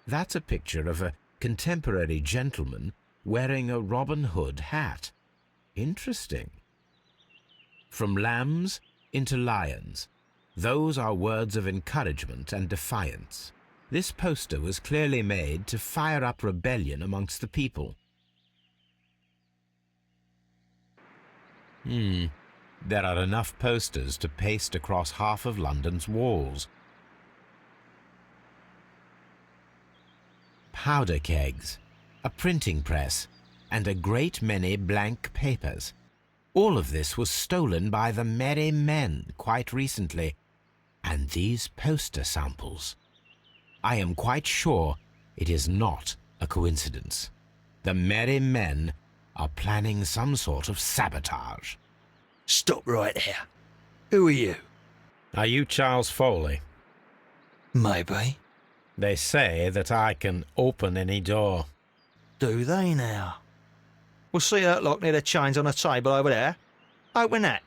That's a picture of a contemporary gentleman wearing a Robin Hood hat. Interesting. From lambs into lions. Those are words of encouragement and defiance. This poster was clearly made to fire up rebellion amongst the people. There are enough posters to paste across half of London's walls. Powder kegs, a printing press, and a great many blank papers. All of this was stolen by the Merry Men quite recently. And these poster samples. I am quite sure it is not a coincidence. The Merry Men are planning some sort of sabotage. Stop right there. Who are you? Are you Charles Foley? Maybe. They say that I can open any door. Do they now? We'll see that lock near the chains on the table over there. Open that.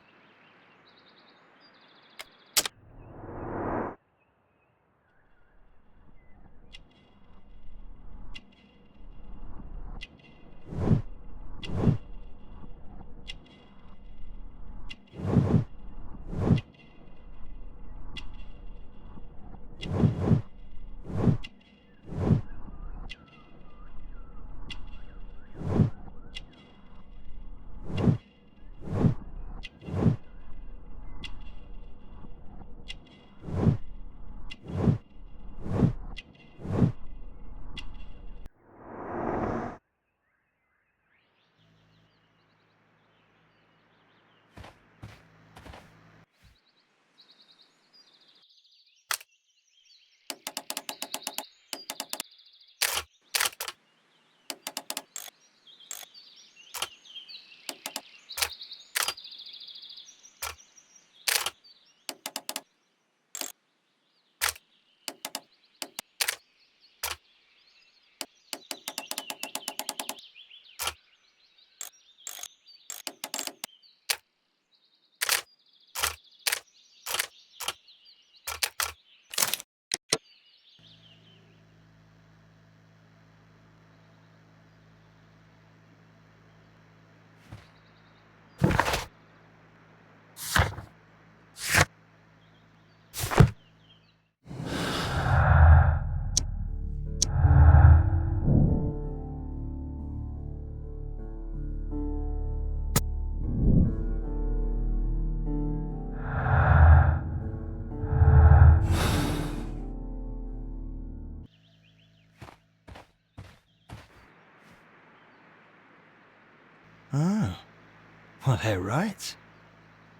Well, they're right.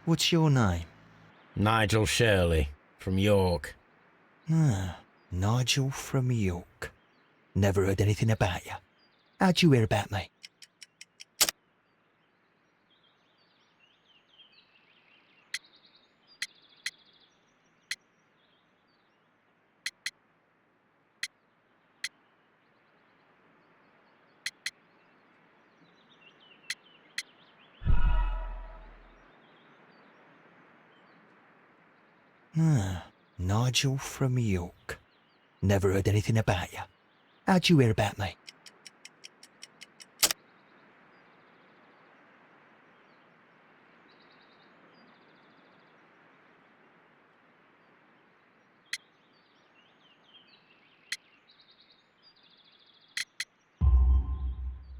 What's your name? Nigel Shirley, from York. Ah, Nigel from York. Never heard anything about you. How'd you hear about me? Ah, Nigel from York. Never heard anything about you. How'd you hear about me?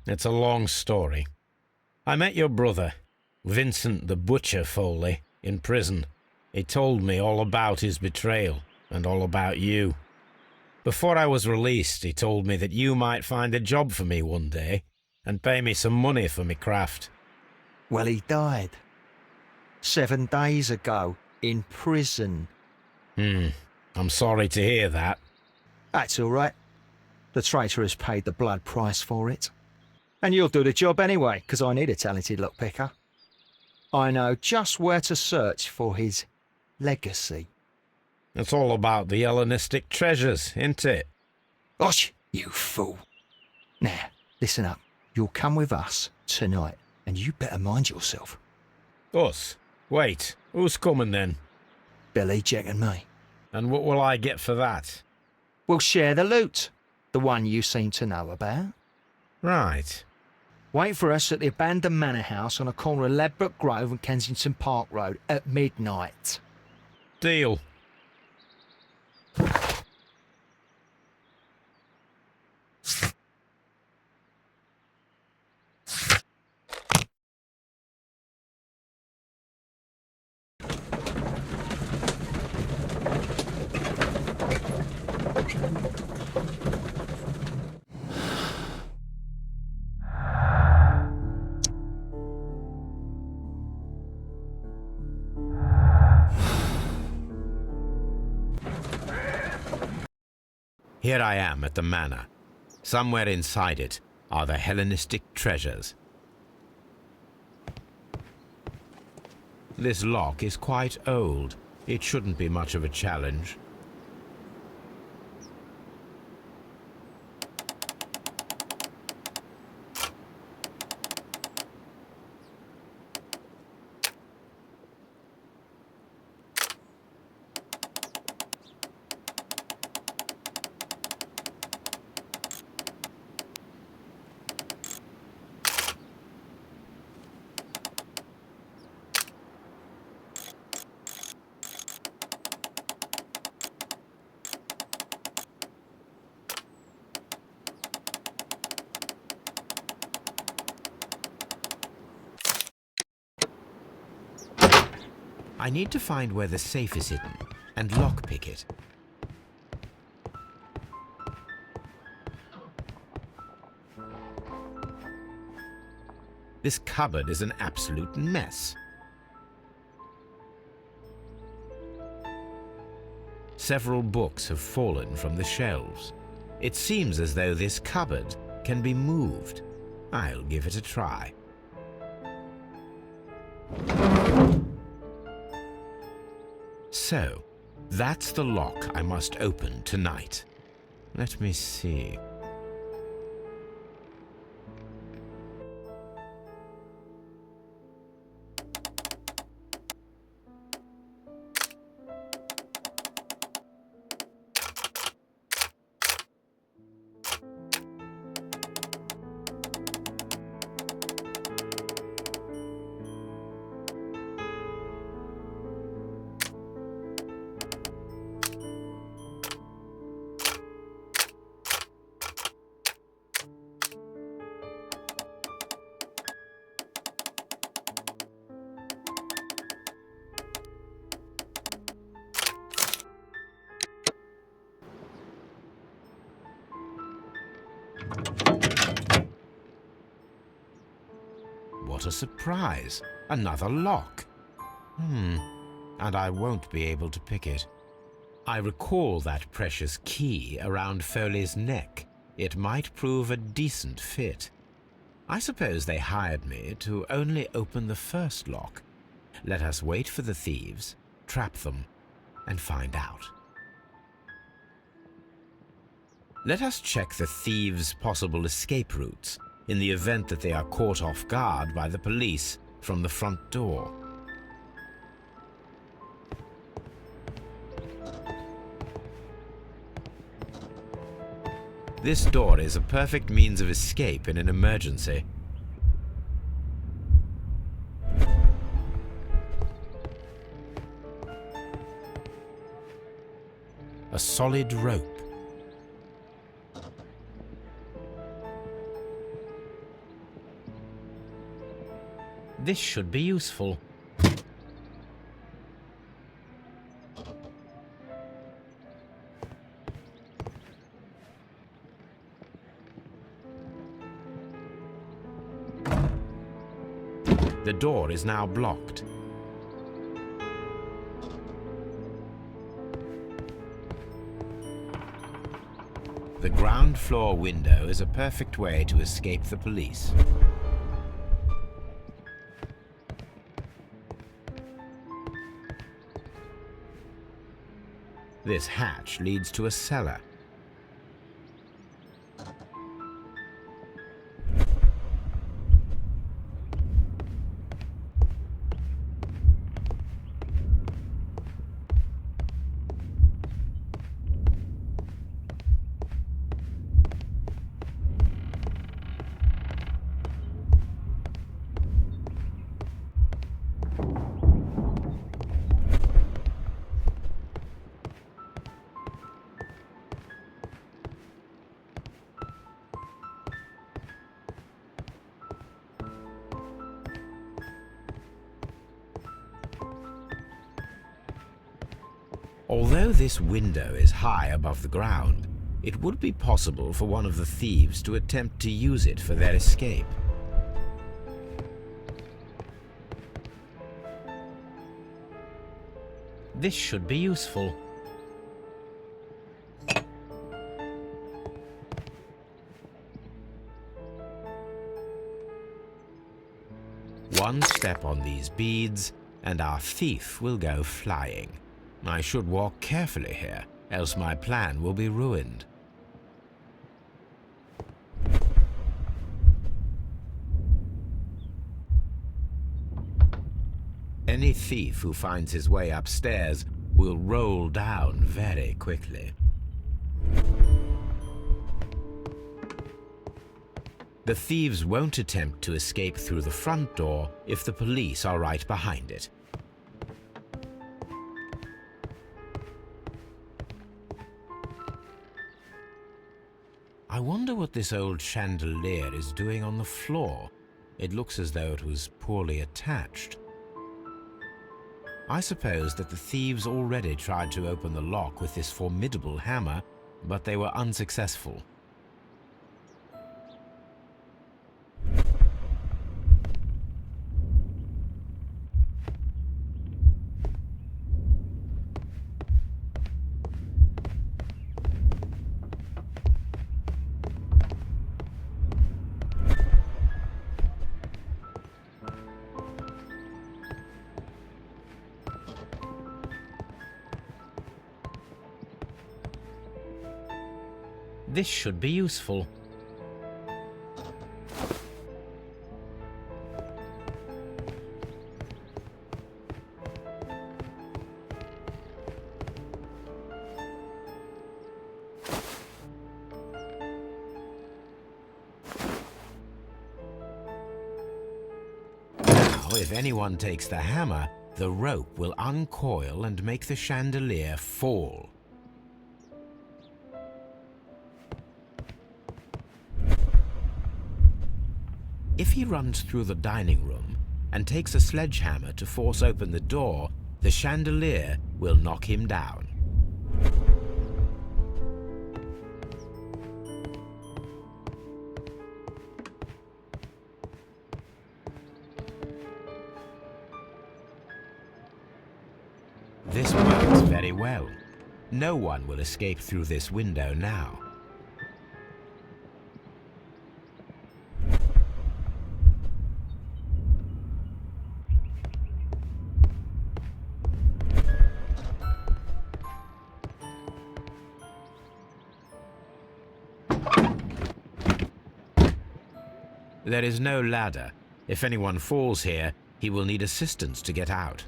It's a long story. I met your brother, Vincent the Butcher Foley, in prison. He told me all about his betrayal and all about you. Before I was released, he told me that you might find a job for me one day and pay me some money for me craft. Well, he died. 7 days ago, in prison. I'm sorry to hear that. That's all right. The traitor has paid the blood price for it. And you'll do the job anyway, because I need a talented lockpicker. I know just where to search for his legacy. It's all about the Hellenistic treasures, isn't it? Osh, you fool. Now, listen up. You'll come with us tonight, and you better mind yourself. Us? Wait, who's coming then? Billy, Jack and me. And what will I get for that? We'll share the loot. The one you seem to know about. Right. Wait for us at the abandoned manor house on the corner of Ladbroke Grove and Kensington Park Road at midnight. Deal. Here I am at the manor. Somewhere inside it are the Hellenistic treasures. This lock is quite old. It shouldn't be much of a challenge. I need to find where the safe is hidden and lockpick it. This cupboard is an absolute mess. Several books have fallen from the shelves. It seems as though this cupboard can be moved. I'll give it a try. So, that's the lock I must open tonight. Let me see. What a surprise! Another lock. And I won't be able to pick it. I recall that precious key around Foley's neck. It might prove a decent fit. I suppose they hired me to only open the first lock. Let us wait for the thieves, trap them, and find out. Let us check the thieves' possible escape routes in the event that they are caught off guard by the police from the front door. This door is a perfect means of escape in an emergency. A solid rope. This should be useful. The door is now blocked. The ground floor window is a perfect way to escape the police. This hatch leads to a cellar. Although this window is high above the ground, it would be possible for one of the thieves to attempt to use it for their escape. This should be useful. One step on these beads, and our thief will go flying. I should walk carefully here, else my plan will be ruined. Any thief who finds his way upstairs will roll down very quickly. The thieves won't attempt to escape through the front door if the police are right behind it. I wonder what this old chandelier is doing on the floor. It looks as though it was poorly attached. I suppose that the thieves already tried to open the lock with this formidable hammer, but they were unsuccessful. This should be useful. Now, if anyone takes the hammer, the rope will uncoil and make the chandelier fall. If he runs through the dining room and takes a sledgehammer to force open the door, the chandelier will knock him down. This works very well. No one will escape through this window now. There is no ladder. If anyone falls here, he will need assistance to get out.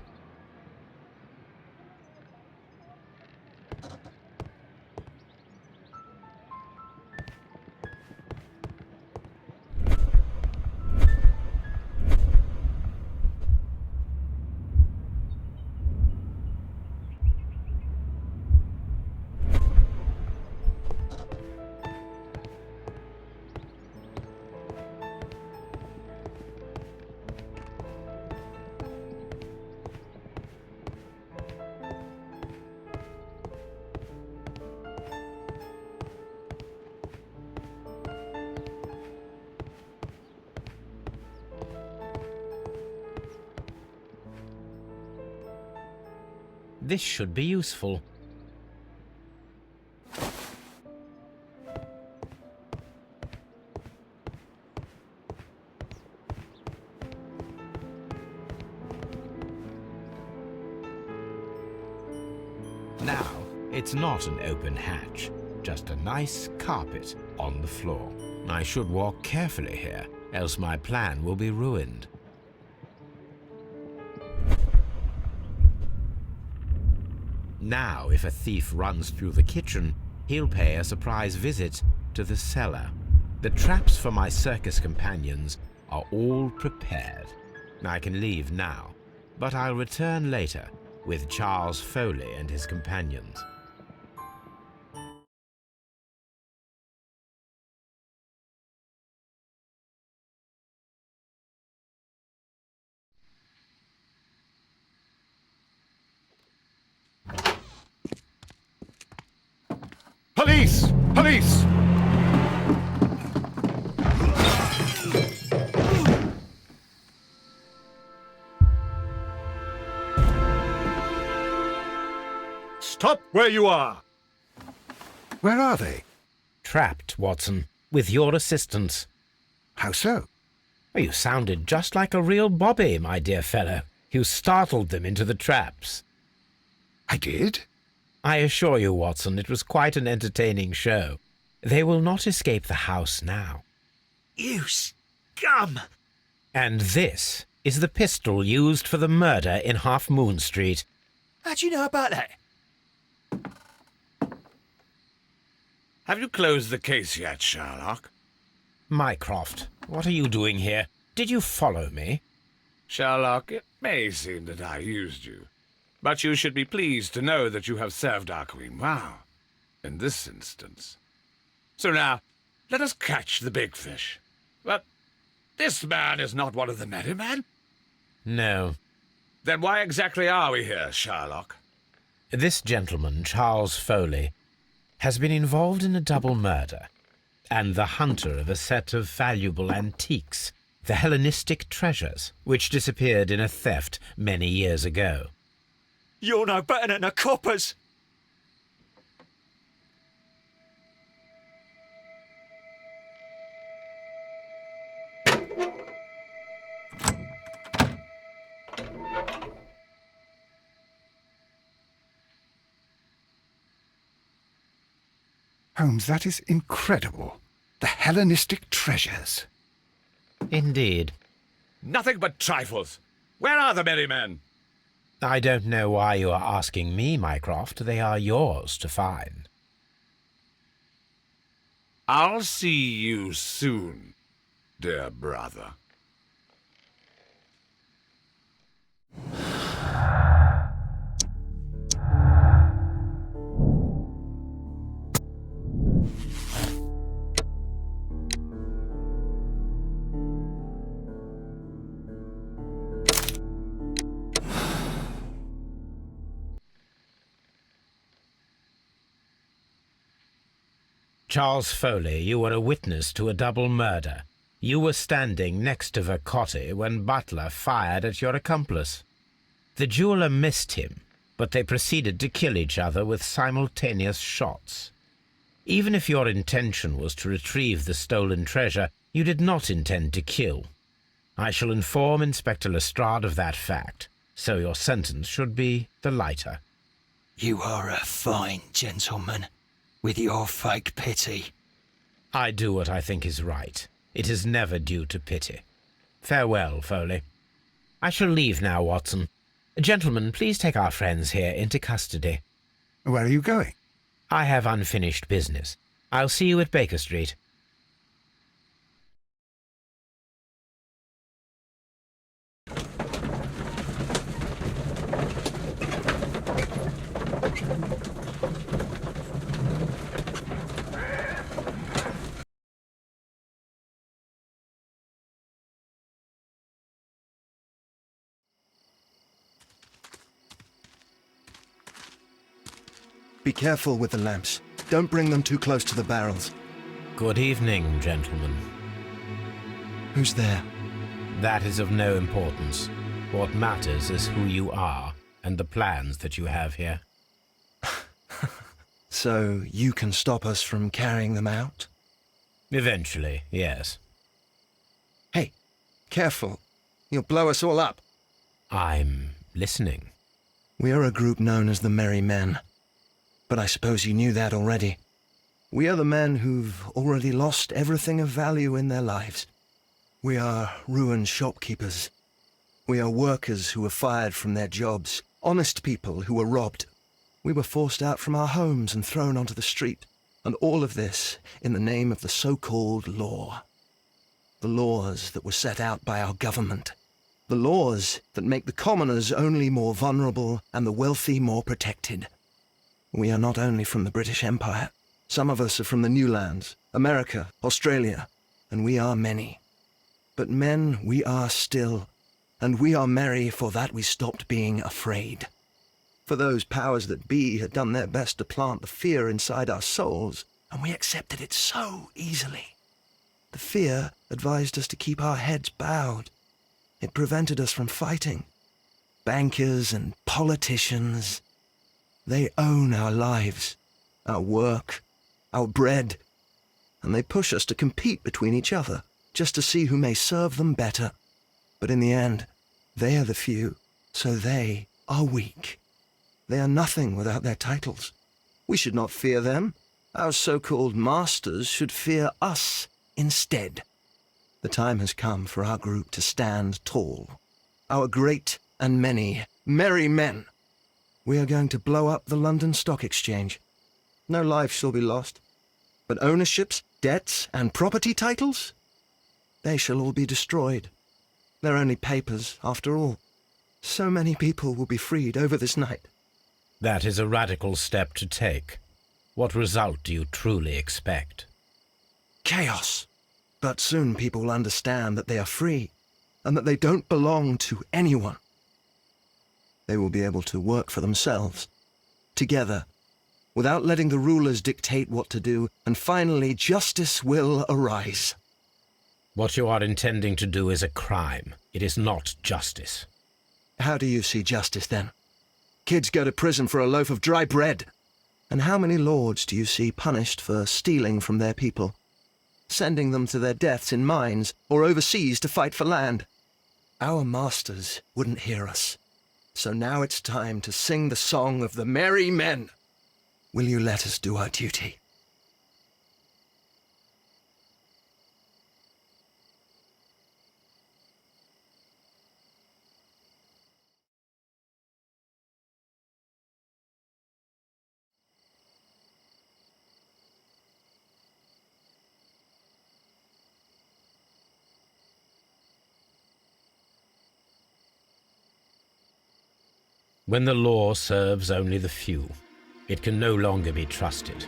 This should be useful. Now, it's not an open hatch, just a nice carpet on the floor. I should walk carefully here, else my plan will be ruined. Now, if a thief runs through the kitchen, he'll pay a surprise visit to the cellar. The traps for my circus companions are all prepared. I can leave now, but I'll return later with Charles Foley and his companions. Police! Police! Stop where you are! Where are they? Trapped, Watson, with your assistance. How so? You sounded just like a real bobby, my dear fellow. You startled them into the traps. I did? I assure you, Watson, it was quite an entertaining show. They will not escape the house now. You scum! And this is the pistol used for the murder in Half Moon Street. How'd you know about that? Have you closed the case yet, Sherlock? Mycroft, what are you doing here? Did you follow me? Sherlock, it may seem that I used you, but you should be pleased to know that you have served our Queen well, in this instance. So now, let us catch the big fish. But this man is not one of the merry men. No. Then why exactly are we here, Sherlock? This gentleman, Charles Foley, has been involved in a double murder, and the hunter of a set of valuable antiques, the Hellenistic treasures, which disappeared in a theft many years ago. You're no better than the coppers! Holmes, that is incredible. The Hellenistic treasures. Indeed. Nothing but trifles. Where are the merry men? I don't know why you are asking me, Mycroft. They are yours to find. I'll see you soon, dear brother. Charles Foley, you were a witness to a double murder. You were standing next to Vercotti when Butler fired at your accomplice. The jeweller missed him, but they proceeded to kill each other with simultaneous shots. Even if your intention was to retrieve the stolen treasure, you did not intend to kill. I shall inform Inspector Lestrade of that fact, so your sentence should be the lighter. You are a fine gentleman, with your fake pity. I do what I think is right. It is never due to pity. Farewell, Foley. I shall leave now, Watson. Gentlemen, please take our friends here into custody. Where are you going? I have unfinished business. I'll see you at Baker Street. Be careful with the lamps. Don't bring them too close to the barrels. Good evening, gentlemen. Who's there? That is of no importance. What matters is who you are and the plans that you have here. So you can stop us from carrying them out? Eventually, yes. Hey, careful. You'll blow us all up. I'm listening. We are a group known as the Merry Men. But I suppose you knew that already. We are the men who've already lost everything of value in their lives. We are ruined shopkeepers. We are workers who were fired from their jobs, honest people who were robbed. We were forced out from our homes and thrown onto the street, and all of this in the name of the so-called law. The laws that were set out by our government. The laws that make the commoners only more vulnerable and the wealthy more protected. We are not only from the British Empire. Some of us are from the New Lands, America, Australia, and we are many. But men we are still, and we are merry for that we stopped being afraid. For those powers that be had done their best to plant the fear inside our souls, and we accepted it so easily. The fear advised us to keep our heads bowed. It prevented us from fighting. Bankers and politicians, they own our lives, our work, our bread, and they push us to compete between each other, just to see who may serve them better. But in the end, they are the few, so they are weak. They are nothing without their titles. We should not fear them. Our so-called masters should fear us instead. The time has come for our group to stand tall. Our great and many merry men. We are going to blow up the London Stock Exchange. No lives shall be lost. But ownerships, debts, and property titles? They shall all be destroyed. They're only papers, after all. So many people will be freed over this night. That is a radical step to take. What result do you truly expect? Chaos. But soon people will understand that they are free, and that they don't belong to anyone. They will be able to work for themselves, together, without letting the rulers dictate what to do, and finally justice will arise. What you are intending to do is a crime. It is not justice. How do you see justice, then? Kids go to prison for a loaf of dry bread. And how many lords do you see punished for stealing from their people, sending them to their deaths in mines or overseas to fight for land? Our masters wouldn't hear us. So now it's time to sing the song of the merry men. Will you let us do our duty? When the law serves only the few, it can no longer be trusted.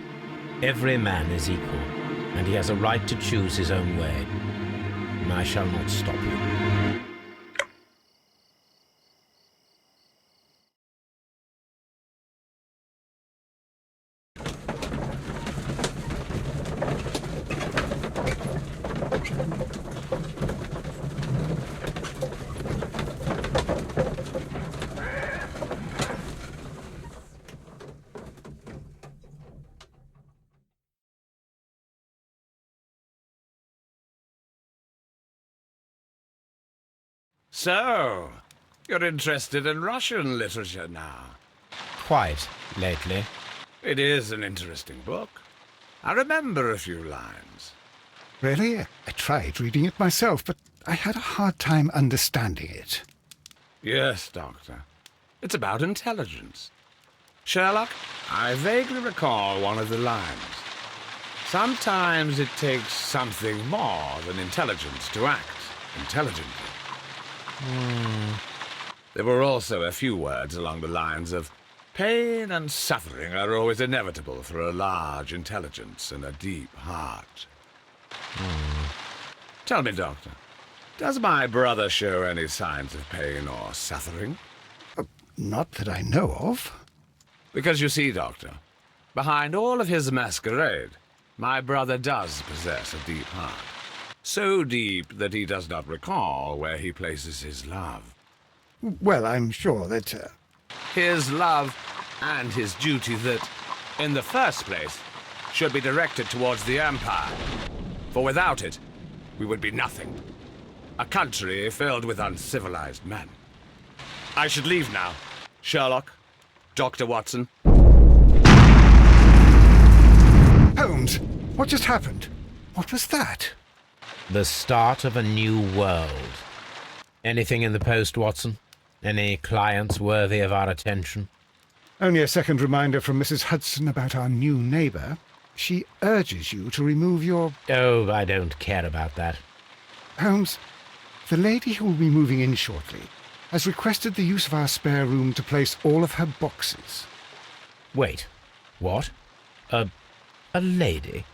Every man is equal, and he has a right to choose his own way. And I shall not stop you. So, you're interested in Russian literature now? Quite lately. It is an interesting book. I remember a few lines. Really? I tried reading it myself, but I had a hard time understanding it. Yes, Doctor. It's about intelligence. Sherlock, I vaguely recall one of the lines. Sometimes it takes something more than intelligence to act intelligently. There were also a few words along the lines of pain and suffering are always inevitable for a large intelligence and a deep heart. Tell me, Doctor, does my brother show any signs of pain or suffering? Not that I know of. Because you see, Doctor, behind all of his masquerade, my brother does possess a deep heart. So deep that he does not recall where he places his love. Well, I'm sure that... His love and his duty that, in the first place, should be directed towards the Empire. For without it, we would be nothing. A country filled with uncivilized men. I should leave now. Sherlock, Dr. Watson. Holmes, what just happened? What was that? The start of a new world. Anything in the post, Watson? Any clients worthy of our attention? Only a second reminder from Mrs. Hudson about our new neighbour. She urges you to remove your... Oh, I don't care about that. Holmes, the lady who will be moving in shortly has requested the use of our spare room to place all of her boxes. Wait, what? A lady?